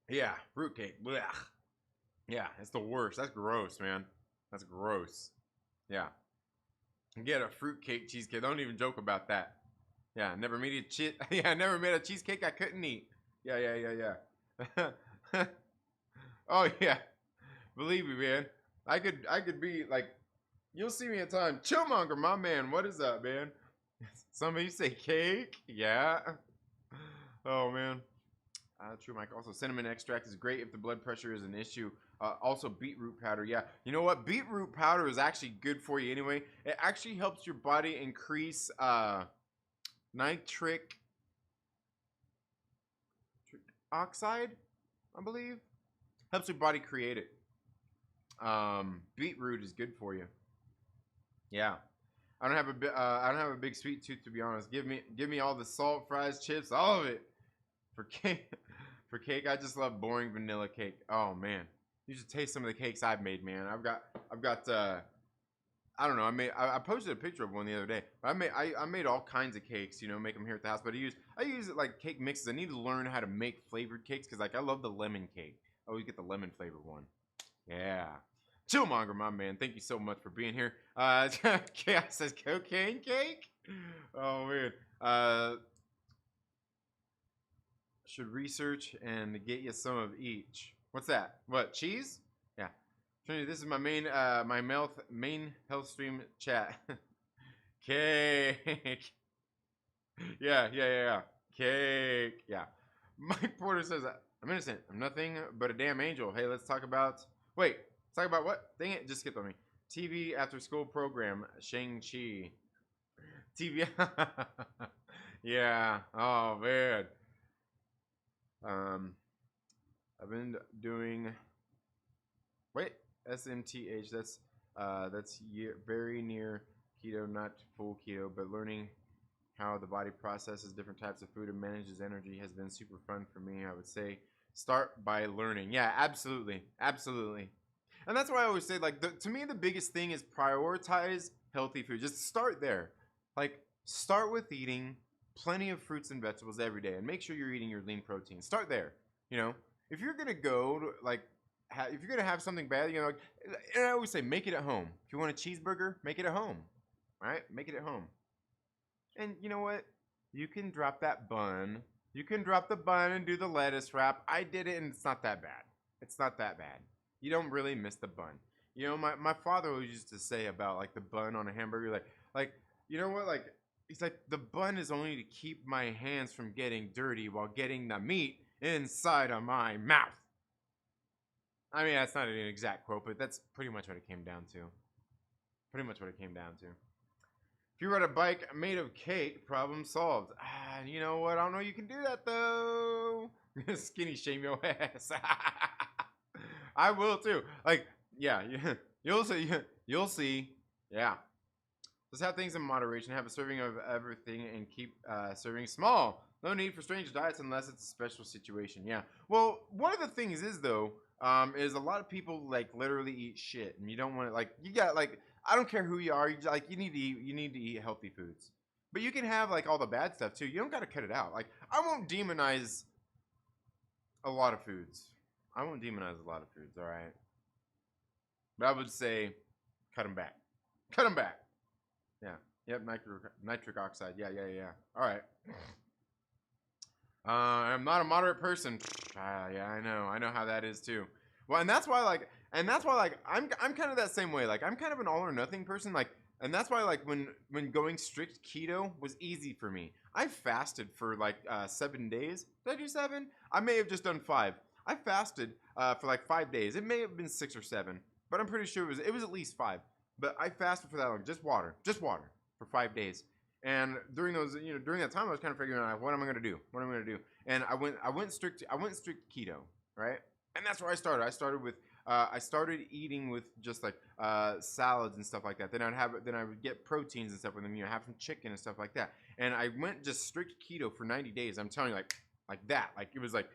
Yeah, fruitcake. Blech. Yeah, it's the worst. That's gross, man. That's gross. Yeah. Get a fruitcake cheesecake. Don't even joke about that. Yeah, never made I never made a cheesecake I couldn't eat. Yeah. Oh yeah, believe me, man. I could be like, you'll see me in time. Chillmonger, my man. What is up, man? Somebody say cake? Yeah. Oh man. True, Mike. Also, cinnamon extract is great if the blood pressure is an issue. Also, beetroot powder. Yeah. You know what? Beetroot powder is actually good for you anyway. It actually helps your body increase nitric oxide, I believe. Helps your body create it. Beetroot is good for you. Yeah. I don't have a big sweet tooth, to be honest. Give me all the salt, fries, chips, all of it. For cake, I just love boring vanilla cake. Oh man, you should taste some of the cakes I've made, man. I've got I don't know. I posted a picture of one the other day. I made all kinds of cakes, make them here at the house. But I use like cake mixes. I need to learn how to make flavored cakes because like I love the lemon cake. I always get the lemon flavored one. Yeah. Chillmonger, my man. Thank you so much for being here. Chaos says cocaine cake. Oh man. Should research and get you some of each. What's that? What, cheese? Yeah. Trinity, this is my main health stream chat. Cake. Yeah. Cake. Yeah. Mike Porter says, I'm innocent. I'm nothing but a damn angel. Hey, let's talk about... Wait. Let's talk about what? Dang it. Just skipped on me. TV after school program. Shang-Chi. TV. Yeah. Oh man. Um, I've been doing. Wait, SMTH. That's very near keto, not full keto, but learning how the body processes different types of food and manages energy has been super fun for me. I would say start by learning. Yeah, absolutely, absolutely. And that's why I always say, like, to me, the biggest thing is prioritize healthy food. Just start there. Like, start with eating plenty of fruits and vegetables every day, and make sure you're eating your lean protein. Start there. You know, if you're gonna go to, like, if you're gonna have something bad, you know, like, and I always say, make it at home. If you want a cheeseburger, make it at home. Right? Make it at home. And you know what? You can drop that bun. You can drop the bun and do the lettuce wrap. I did it, and it's not that bad. It's not that bad. You don't really miss the bun. You know, my father always used to say about like the bun on a hamburger, like you know what, like he's like, the bun is only to keep my hands from getting dirty while getting the meat inside of my mouth. I mean, that's not an exact quote, but that's pretty much what it came down to. Pretty much what it came down to. If you ride a bike made of cake, problem solved. You know what? I don't know you can do that though. Skinny shame your ass. I will too. Like, yeah, you'll see. You'll see. Yeah. Just have things in moderation. Have a serving of everything and keep serving small. No need for strange diets unless it's a special situation. Yeah. Well, one of the things is though, is a lot of people like literally eat shit, and you don't want to, like, you got, like, I don't care who you are, you need to eat healthy foods, but you can have like all the bad stuff too. You don't got to cut it out. Like, I won't demonize a lot of foods. All right, but I would say cut them back. Cut them back. Yeah. Yep. Nitric oxide. Yeah. All right. I'm not a moderate person. Yeah, I know how that is too. Well, and that's why I'm kind of that same way. Like, I'm kind of an all or nothing person. Like, and that's why, like, when going strict keto was easy for me. I fasted for like 7 days. Did I do 7? I may have just done 5. I fasted for like 5 days. It may have been 6 or 7, but I'm pretty sure it was at least 5. But I fasted for that long, just water for 5 days. And during that time, I was kind of figuring out, what am I gonna do? And I went strict keto, right? And that's where I started. I started eating with just like salads and stuff like that. Then I would get proteins and stuff with them. You know, have some chicken and stuff like that. And I went just strict keto for 90 days. I'm telling you, like that. Like, it was like,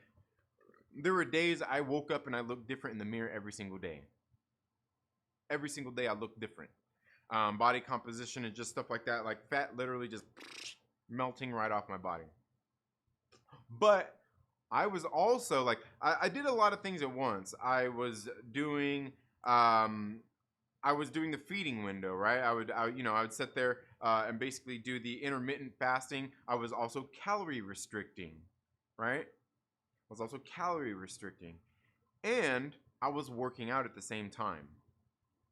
there were days I woke up and I looked different in the mirror every single day. Every single day I looked different. Body composition and just stuff like that, like fat literally just melting right off my body. But I was also like, I did a lot of things at once. I was doing the feeding window, right? I would sit there and basically do the intermittent fasting. I was also calorie restricting, right? And I was working out at the same time.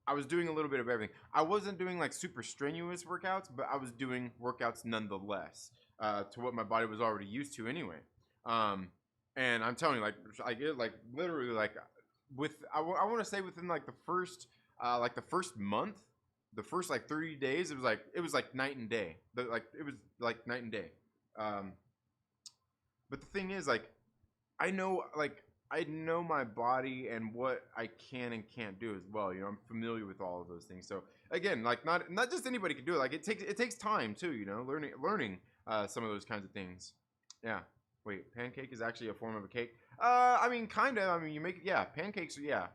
I was doing a little bit of everything. I wasn't doing like super strenuous workouts, but I was doing workouts nonetheless, to what my body was already used to anyway. And I'm telling you, like literally, like, I want to say within like the first month, the first like 30 days, it was like night and day. It was like night and day. But the thing is, like, I know my body and what I can and can't do as well. You know, I'm familiar with all of those things. So again, like, not just anybody can do it. Like, it takes time too. You know, learning some of those kinds of things. Yeah. Wait, pancake is actually a form of a cake. I mean, kind of. I mean, you make, yeah, pancakes. Yeah.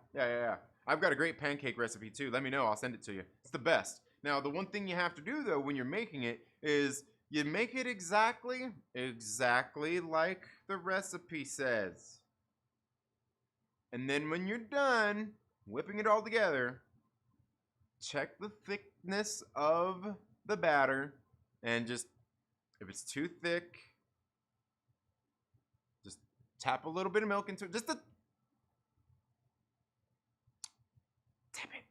I've got a great pancake recipe too. Let me know. I'll send it to you. It's the best. Now, the one thing you have to do though when you're making it is you make it exactly like the recipe says. And then when you're done whipping it all together, check the thickness of the batter, and just, if it's too thick, just tap a little bit of milk into it. Tap it.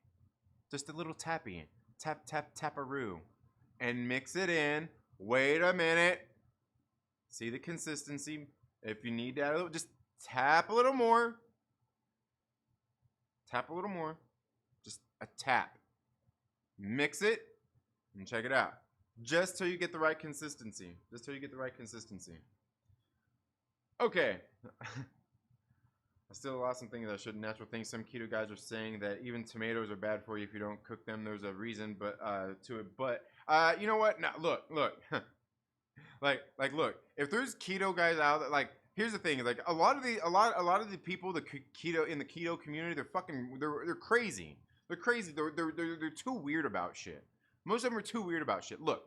Just a little tappy. Taparoo. And mix it in. Wait a minute. See the consistency. If you need to add a little, just tap a little more. Tap a little more. Just a tap. Mix it and check it out. Just till you get the right consistency. Just till you get the right consistency. Okay. I still lost some things that I shouldn't. Natural things. Some keto guys are saying that even tomatoes are bad for you if you don't cook them. There's a reason, but to it. But you know what? Now look. Look. If there's keto guys out there, like, here's the thing. Like a lot of the people, the keto in the keto community, they're crazy. They're crazy. They're too weird about shit. Most of them are too weird about shit. Look.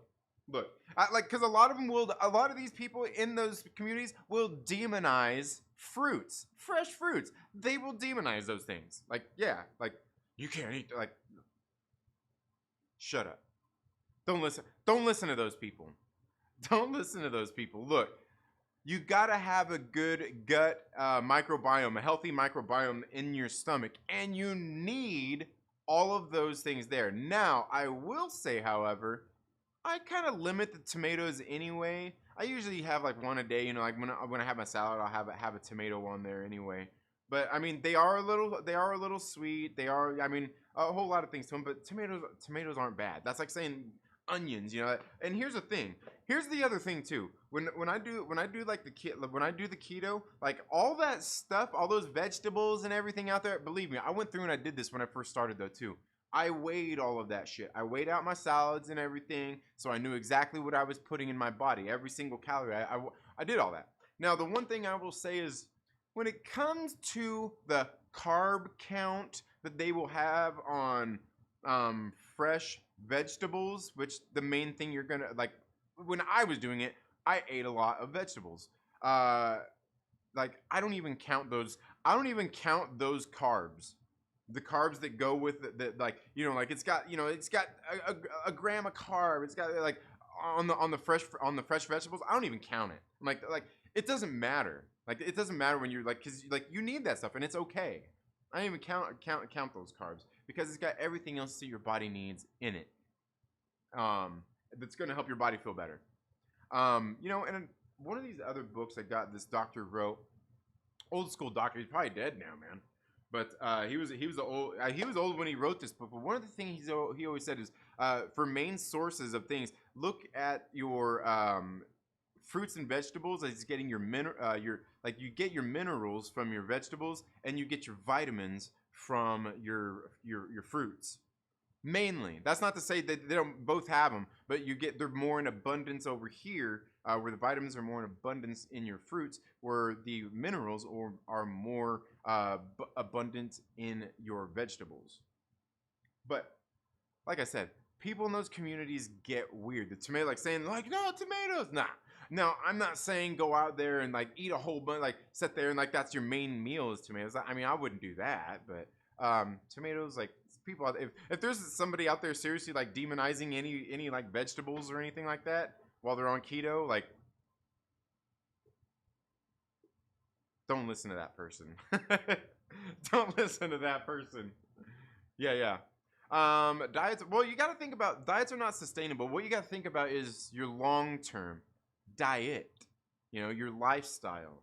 Because a lot of these people in those communities will demonize fruits, fresh fruits. They will demonize those things. Like, yeah, like, you can't eat, like, shut up. Don't listen to those people. Don't listen to those people. Look, you gotta have a good gut microbiome, a healthy microbiome in your stomach, and you need all of those things there. Now, I will say, however, I kind of limit the tomatoes anyway. I usually have like one a day, you know, like when I have my salad, I'll have a tomato on there anyway. But I mean, they are a little sweet. They are, I mean, a whole lot of things to them. But tomatoes aren't bad. That's like saying onions, you know. And here's the thing. Here's the other thing too. When I do the keto, like all that stuff, all those vegetables and everything out there. Believe me, I went through and I did this when I first started though too. I weighed all of that shit. I weighed out my salads and everything, so I knew exactly what I was putting in my body, every single calorie. I did all that. Now, the one thing I will say is, when it comes to the carb count that they will have on fresh vegetables, which the main thing you're gonna, like, when I was doing it, I ate a lot of vegetables. Like, I don't even count those carbs. The carbs that go with the like, you know, like it's got a gram of carb. It's got like on the fresh vegetables. I don't even count it. Like it doesn't matter. Like it doesn't matter when you're like, because like you need that stuff and it's okay. I don't even count those carbs because it's got everything else that your body needs in it. That's gonna help your body feel better. You know, and one of these other books I got, this doctor wrote, old school doctor. He's probably dead now, man. But he was old when he wrote this book. But one of the things he always said is, for main sources of things, look at your fruits and vegetables as getting you get your minerals from your vegetables, and you get your vitamins from your fruits. Mainly, that's not to say that they don't both have them, but they're more in abundance over here, where the vitamins are more in abundance in your fruits, where the minerals are more abundant in your vegetables. But like I said, people in those communities get weird. The tomato, like saying like, no tomatoes, nah. No, I'm not saying go out there and like eat a whole bunch, like sit there and like that's your main meal is tomatoes. I mean, I wouldn't do that, but tomatoes, like, people, if there's somebody out there seriously like demonizing any like vegetables or anything like that while they're on keto, like, don't listen to that person. Don't listen to that person. Yeah. Diets, well, you got to think about, diets are not sustainable. What you got to think about is your long-term diet, you know, your lifestyle.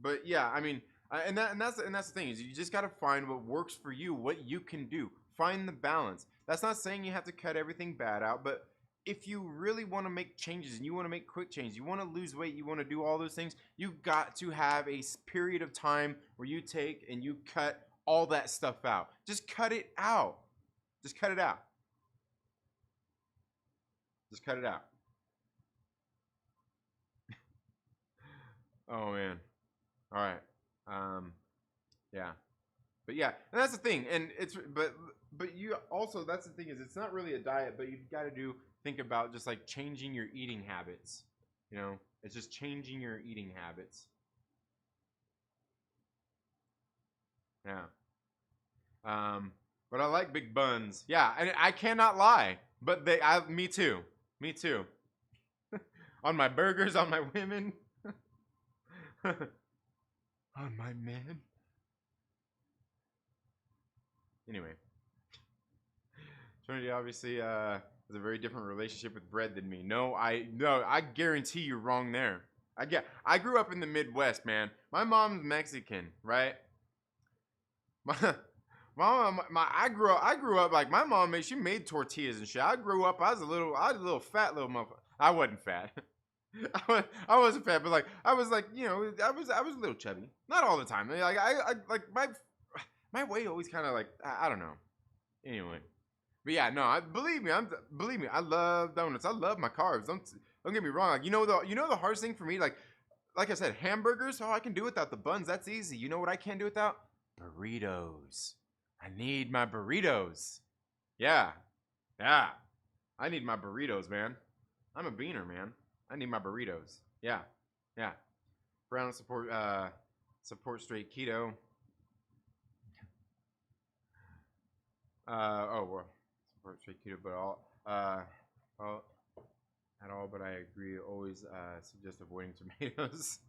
But yeah, I mean, and that's the thing, is you just got to find what works for you, what you can do. Find the balance. That's not saying you have to cut everything bad out, but if you really want to make changes and you want to make quick changes, you want to lose weight, you want to do all those things, you've got to have a period of time where you take and you cut all that stuff out. Just cut it out. Just cut it out. Just cut it out. Oh man. All right. Yeah. But yeah, and that's the thing, and it's but you also, that's the thing, is it's not really a diet, but you've got to think about just like changing your eating habits. You know, it's just changing your eating habits. Yeah. But I like big buns. Yeah, and I cannot lie, but me too. Me too. On my burgers, on my women, on my men. Anyway, Trinity obviously has a very different relationship with bread than me. No, I guarantee you're wrong there. I grew up in the Midwest, man. My mom's Mexican, right? I grew up like my mom she made tortillas and shit. I grew up, I was a little fat little motherfucker. I wasn't fat. I wasn't fat, but like I was like, you know, I was a little chubby. Not all the time. Like I like my weight always kind of like I don't know. Anyway, but yeah, no, believe me, I love donuts. I love my carbs. Don't get me wrong. Like you know the hardest thing for me, like I said, hamburgers. Oh, I can do without the buns. That's easy. You know what I can't do without? Burritos. I need my burritos. Yeah, yeah. I need my burritos, man. I'm a beaner, man. I need my burritos. Yeah, yeah. Brown support straight keto. Well, support straight keto, but at all. But I agree. Always suggest avoiding tomatoes.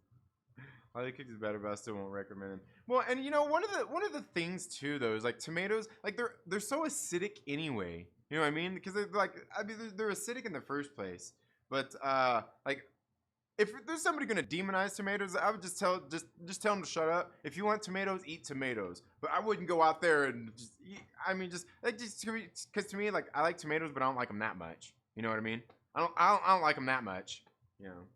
I like cookies better, but I still won't recommend them. Well, and you know one of the things too, though, is like tomatoes, like they're so acidic anyway. You know what I mean? Because they're like, I mean, they're acidic in the first place. But like, if there's somebody gonna demonize tomatoes, I would just tell them to shut up. If you want tomatoes, eat tomatoes. But I wouldn't go out there and just eat. I mean, just because to me, like I like tomatoes, but I don't like them that much. You know what I mean? I don't like them that much. You know.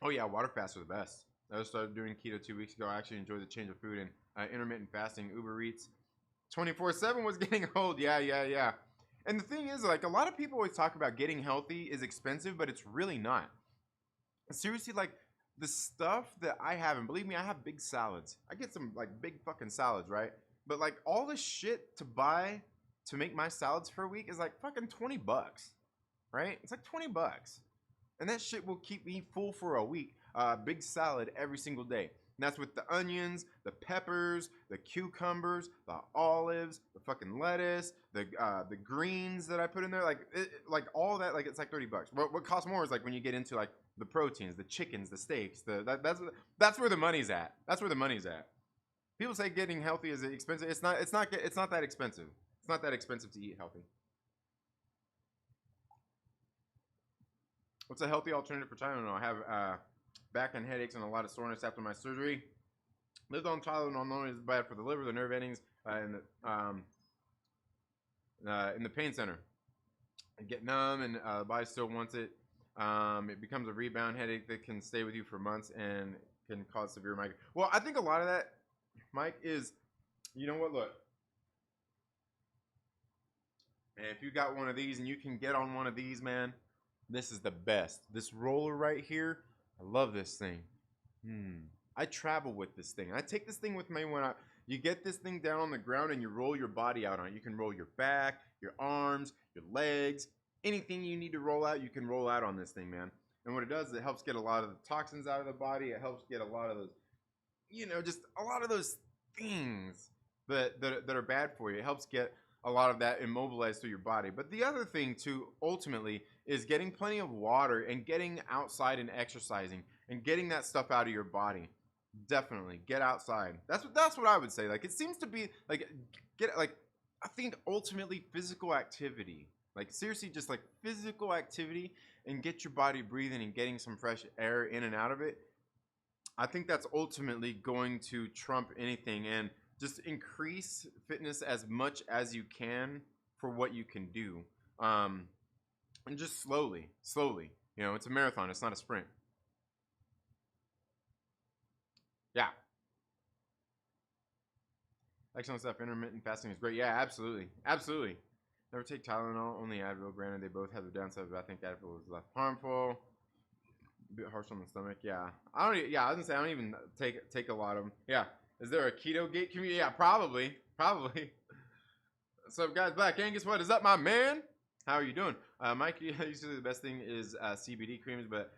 Oh yeah, water fasts are the best. I just started doing keto 2 weeks ago. I actually enjoyed the change of food and intermittent fasting. Uber Eats 24/7 was getting old. Yeah. And the thing is, like, a lot of people always talk about getting healthy is expensive, but it's really not. Seriously, like, the stuff that I have, and believe me, I have big salads. I get some, like, big fucking salads, right? But, like, all the shit to buy to make my salads for a week is, like, fucking $20, right? It's like $20. And that shit will keep me full for a week. Big salad every single day. And that's with the onions, the peppers, the cucumbers, the olives, the fucking lettuce, the greens that I put in there, like all that, like it's like $30. What costs more is like when you get into like the proteins, the chickens, the steaks. That's where the money's at. That's where the money's at. People say getting healthy is expensive. It's not that expensive. It's not that expensive to eat healthy. What's a healthy alternative for Tylenol? I have back and headaches and a lot of soreness after my surgery. Lived on Tylenol, knowing it's bad for the liver, the nerve endings, and in the pain center. I get numb, and the body still wants it. It becomes a rebound headache that can stay with you for months and can cause severe migraine. Well, I think a lot of that, Mike, is, you know what? Look, and if you got one of these and you can get on one of these, man, this is the best. This roller right here, I love this thing. I travel with this thing. I take this thing with me when you get this thing down on the ground and you roll your body out on it. You can roll your back, your arms, your legs, anything you need to roll out, you can roll out on this thing, man. And what it does is it helps get a lot of the toxins out of the body. It helps get a lot of those, you know, just a lot of those things that are bad for you. It helps get a lot of that immobilized through your body. But the other thing too, ultimately, is getting plenty of water and getting outside and exercising and getting that stuff out of your body. Definitely get outside. That's what I would say. Like, it seems to be like I think ultimately physical activity. Like, seriously, just like physical activity and get your body breathing and getting some fresh air in and out of it. I think that's ultimately going to trump anything, and just increase fitness as much as you can for what you can do. And just slowly. You know, it's a marathon. It's not a sprint. Yeah. Excellent stuff. Intermittent fasting is great. Yeah, absolutely. Never take Tylenol, only Advil. Granted, they both have the downsides, but I think Advil is less harmful. A bit harsh on the stomach. Yeah. I was gonna say I don't even take a lot of them. Yeah. Is there a keto gate community? Yeah, probably. What's up, guys? Black Angus, what is up, my man? How are you doing? Mike, usually the best thing is CBD creams, but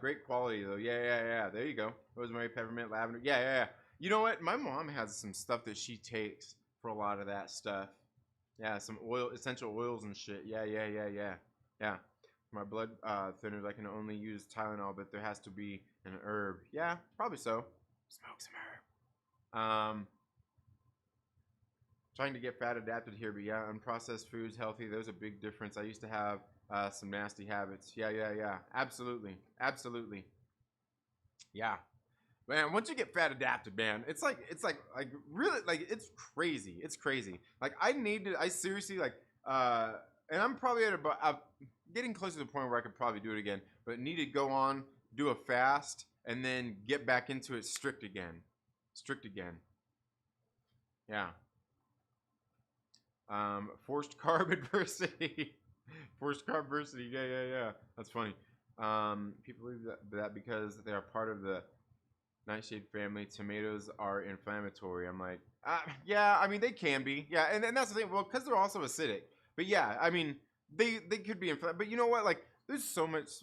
great quality, though. Yeah. There you go. Rosemary, peppermint, lavender. Yeah. You know what? My mom has some stuff that she takes for a lot of that stuff. Yeah, some essential oils and shit. Yeah. My blood thinners, I can only use Tylenol, but there has to be an herb. Yeah, probably so. Smoke some herb. Trying to get fat adapted here, but yeah, unprocessed foods, healthy. There's a big difference. I used to have some nasty habits. Yeah. Absolutely. Yeah. Man, once you get fat adapted, man, it's like really like it's crazy. It's crazy. Like I seriously like and I'm probably at about getting close to the point where I could probably do it again, but need to go on, do a fast, and then get back into it strict again. Strict again. Yeah. Forced carb adversity. Forced carb adversity. Yeah. That's funny. People believe that because they are part of the nightshade family, tomatoes are inflammatory. I'm like, yeah, I mean, they can be. Yeah, and that's the thing. Well, because they're also acidic. But yeah, I mean, they could be inflammatory. But you know what? Like, there's so much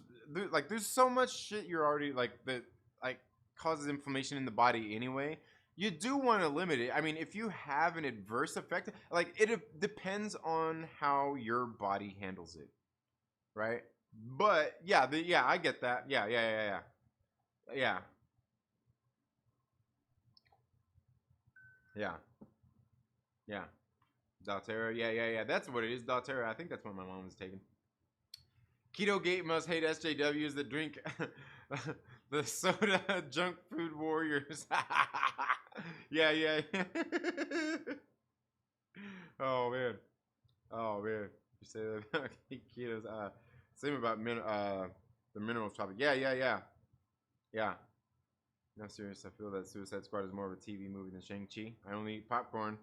shit you're already, like, that, like, causes inflammation in the body anyway. You do want to limit it. I mean, if you have an adverse effect, like, it depends on how your body handles it. Right? But, yeah, I get that. Yeah. Yeah. Doterra, yeah. That's what it is. Doterra. I think that's what my mom was taking. Keto Gate must hate SJWs that drink the soda junk food warriors. yeah. Oh man. You say that about ketos. Same about the minerals topic. Yeah. No, serious. I feel that Suicide Squad is more of a TV movie than Shang-Chi. I only eat popcorn.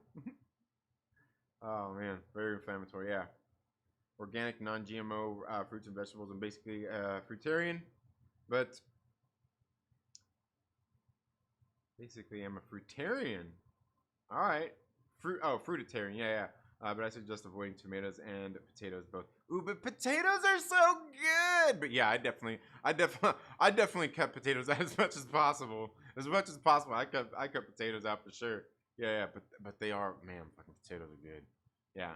Oh man, very inflammatory. Yeah, organic, non-GMO fruits and vegetables. I'm basically fruitarian, but basically I'm a fruitarian. All right, fruitarian. Yeah. But I suggest avoiding tomatoes and potatoes both. Ooh, but potatoes are so good. But yeah, I definitely cut potatoes out as much as possible. As much as possible, I cut potatoes out for sure. Yeah, but they are, man, fucking potatoes are good. Yeah.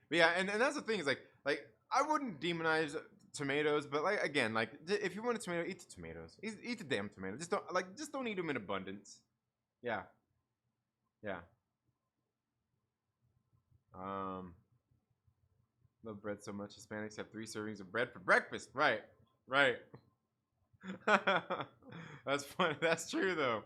But yeah, and that's the thing is like I wouldn't demonize tomatoes, but like again, like if you want a tomato, eat the tomatoes. Eat the damn tomato. Just don't eat them in abundance. Yeah. Love bread so much. Hispanics have 3 servings of bread for breakfast. Right. That's funny. That's true though.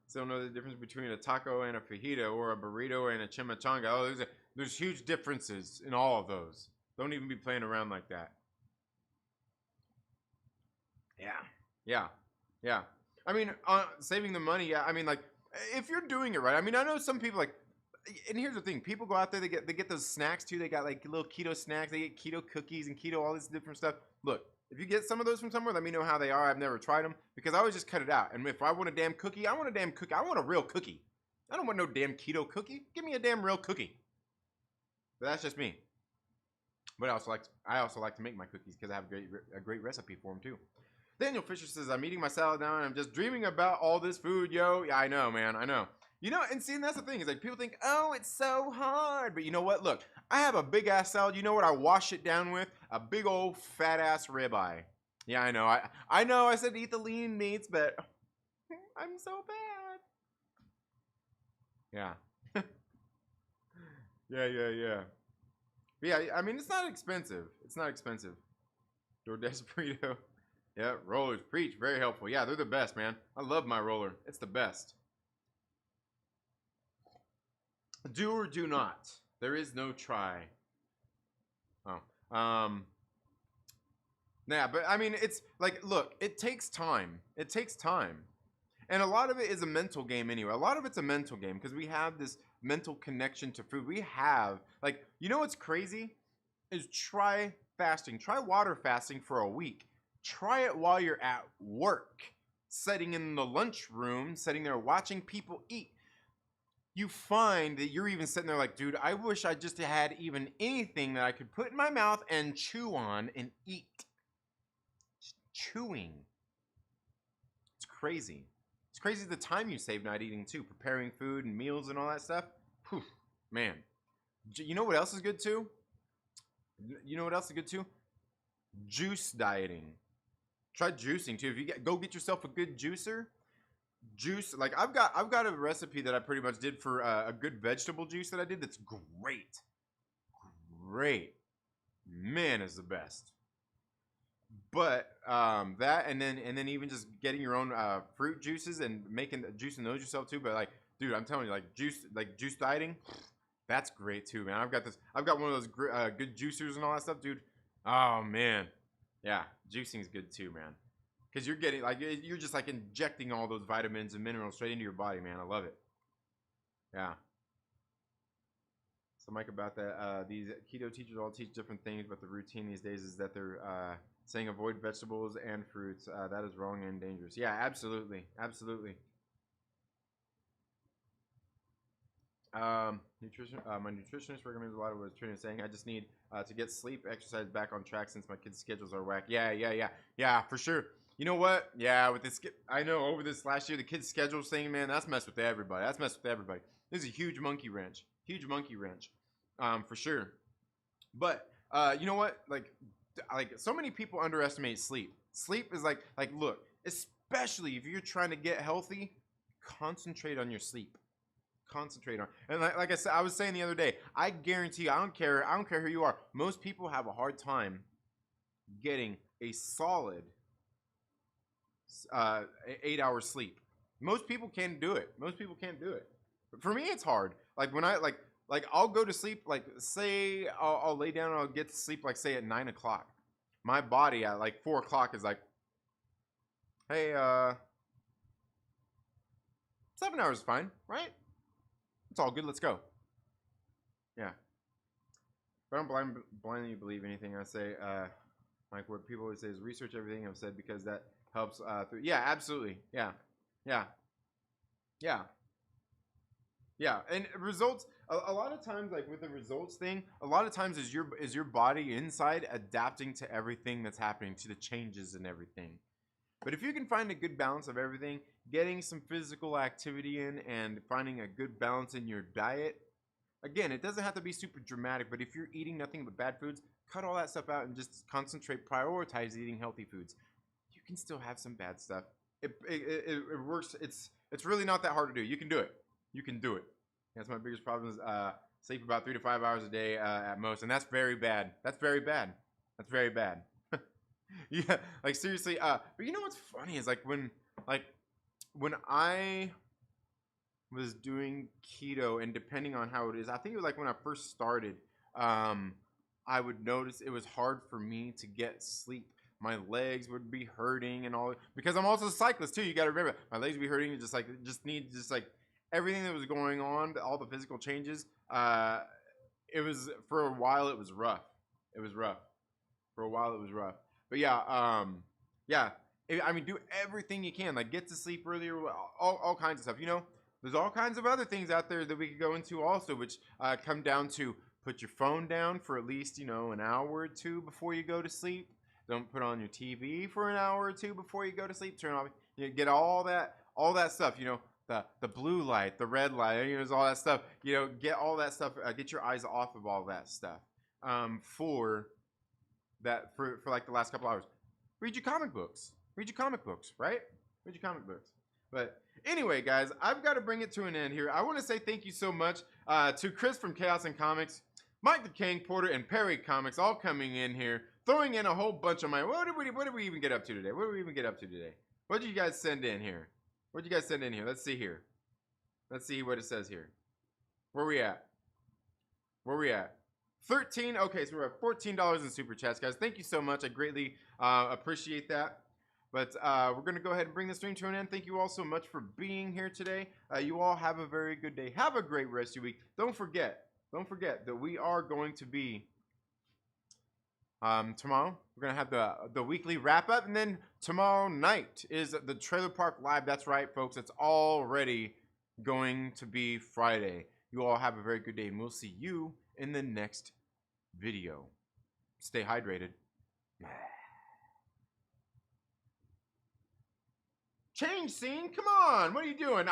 Still know the difference between a taco and a fajita, or a burrito and a chimichanga. Oh, there's huge differences in all of those. Don't even be playing around like that. Yeah. I mean, saving the money. Yeah. I mean, like, if you're doing it right. I mean, I know some people like, and here's the thing: people go out there, they get those snacks too. They got like little keto snacks. They get keto cookies and keto all this different stuff. Look, if you get some of those from somewhere, let me know how they are. I've never tried them because I always just cut it out. And if I want a damn cookie, I want a damn cookie. I want a real cookie. I don't want no damn keto cookie. Give me a damn real cookie. But that's just me. But I also like to make my cookies because I have a great recipe for them too. Daniel Fisher says, I'm eating my salad now and I'm just dreaming about all this food, yo. Yeah, I know, man. I know. You know, and see, and that's the thing is like people think, oh, it's so hard. But you know what? Look, I have a big ass salad. You know what I wash it down with? A big old fat ass ribeye. Yeah, I know. I know. I said eat the lean meats, but I'm so bad. Yeah. Yeah. Yeah, I mean, it's not expensive. DoorDash burrito. Yeah, rollers, preach. Very helpful. Yeah, they're the best, man. I love my roller. It's the best. Do or do not. There is no try. Oh. Yeah, but I mean, it's like, look, it takes time. And a lot of it is a mental game anyway. A lot of it's a mental game because we have this mental connection to food. We have, like, you know what's crazy? Is try fasting. Try water fasting for a week. Try it while you're at work. Sitting in the lunchroom, sitting there watching people eat. You find that you're even sitting there like, dude, I wish I just had even anything that I could put in my mouth and chew on and eat. Just chewing. It's crazy. It's crazy the time you save not eating too. Preparing food and meals and all that stuff. Whew, man. You know what else is good too? Juice dieting. Try juicing too. If you go get yourself a good juicer. Juice, like I've got a recipe that I pretty much did for a good vegetable juice that I did that's great. Man is the best. But that and then even just getting your own fruit juices and juicing those yourself too. But like, dude, I'm telling you, like juice dieting, that's great too, man. I've got one of those good juicers and all that stuff, dude. Oh man, yeah, juicing is good too, man. Because you're getting like you're just like injecting all those vitamins and minerals straight into your body, man. I love it. Yeah. So Mike, about that, these keto teachers all teach different things, but the routine these days is that they're saying avoid vegetables and fruits. That is wrong and dangerous. Yeah, absolutely, absolutely. Nutrition. My nutritionist recommends a lot of what Trina is saying. I just need to get sleep, exercise back on track since my kids' schedules are whack. Yeah, for sure. You know what? Yeah, with this, I know over this last year, the kids' schedule thing, man, that's messed with everybody. This is a huge monkey wrench. For sure. But you know what? Like so many people underestimate sleep. Sleep is like look, especially if you're trying to get healthy, concentrate on your sleep. Concentrate on. And like I said, I was saying the other day, I guarantee you, I don't care who you are. Most people have a hard time getting a solid 8 hours sleep. Most people can't do it. But for me, it's hard. Like when I I'll go to sleep, like say I'll lay down and I'll get to sleep, like say at 9 o'clock. My body at like 4 o'clock is like, hey, 7 hours is fine, right? It's all good. Let's go. Yeah. But I don't blindly believe anything I say. Like what people always say is research everything I've said because that helps. Yeah, absolutely. Yeah. And results. A lot of times, like with the results thing, a lot of times is your body inside adapting to everything that's happening, to the changes and everything. But if you can find a good balance of everything, getting some physical activity in and finding a good balance in your diet, again, it doesn't have to be super dramatic, but if you're eating nothing but bad foods, cut all that stuff out and just prioritize eating healthy foods. You can still have some bad stuff. It works. It's really not that hard to do. You can do it. That's my biggest problem is sleep about 3 to 5 hours a day at most, and that's very bad. Yeah, like seriously. But you know what's funny is like when I was doing keto, and depending on how it is, I think it was like when I first started, I would notice it was hard for me to get sleep. My legs would be hurting and all, because I'm also a cyclist too. You got to remember, my legs would be hurting. Just everything that was going on, all the physical changes. It was for a while. It was rough. But yeah, I mean, do everything you can. Like get to sleep earlier. All kinds of stuff. You know, there's all kinds of other things out there that we could go into also, which come down to put your phone down for at least an hour or two before you go to sleep. Don't put on your TV for an hour or two before you go to sleep. Turn off. Get all that stuff. The blue light, the red light. There's all that stuff. Get all that stuff. Get your eyes off of all that stuff. For like the last couple hours. Read your comic books, right? Read your comic books. But anyway, guys, I've got to bring it to an end here. I want to say thank you so much to Chris from Chaos and Comics, Mike the King Porter, and Perry Comics, all coming in here, throwing in a whole bunch of my. What did we even get up to today? What did you guys send in here? Let's see here. Let's see what it says here. Where we at? 13. Okay, so we're at $14 in super chats, guys. Thank you so much. I greatly appreciate that. But we're going to go ahead and bring the stream to an end. Thank you all so much for being here today. You all have a very good day. Have a great rest of your week. Don't forget that we are going to be tomorrow. We're going to have the weekly wrap up, and then tomorrow night is the Trailer Park Live. That's right, folks. It's already going to be Friday. You all have a very good day, and we'll see you in the next video. Stay hydrated. Change scene? Come on. What are you doing?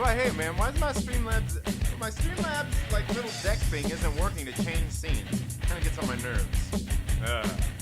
But hey, man, why is my Streamlabs like little deck thing isn't working to change scenes? Kind of gets on my nerves.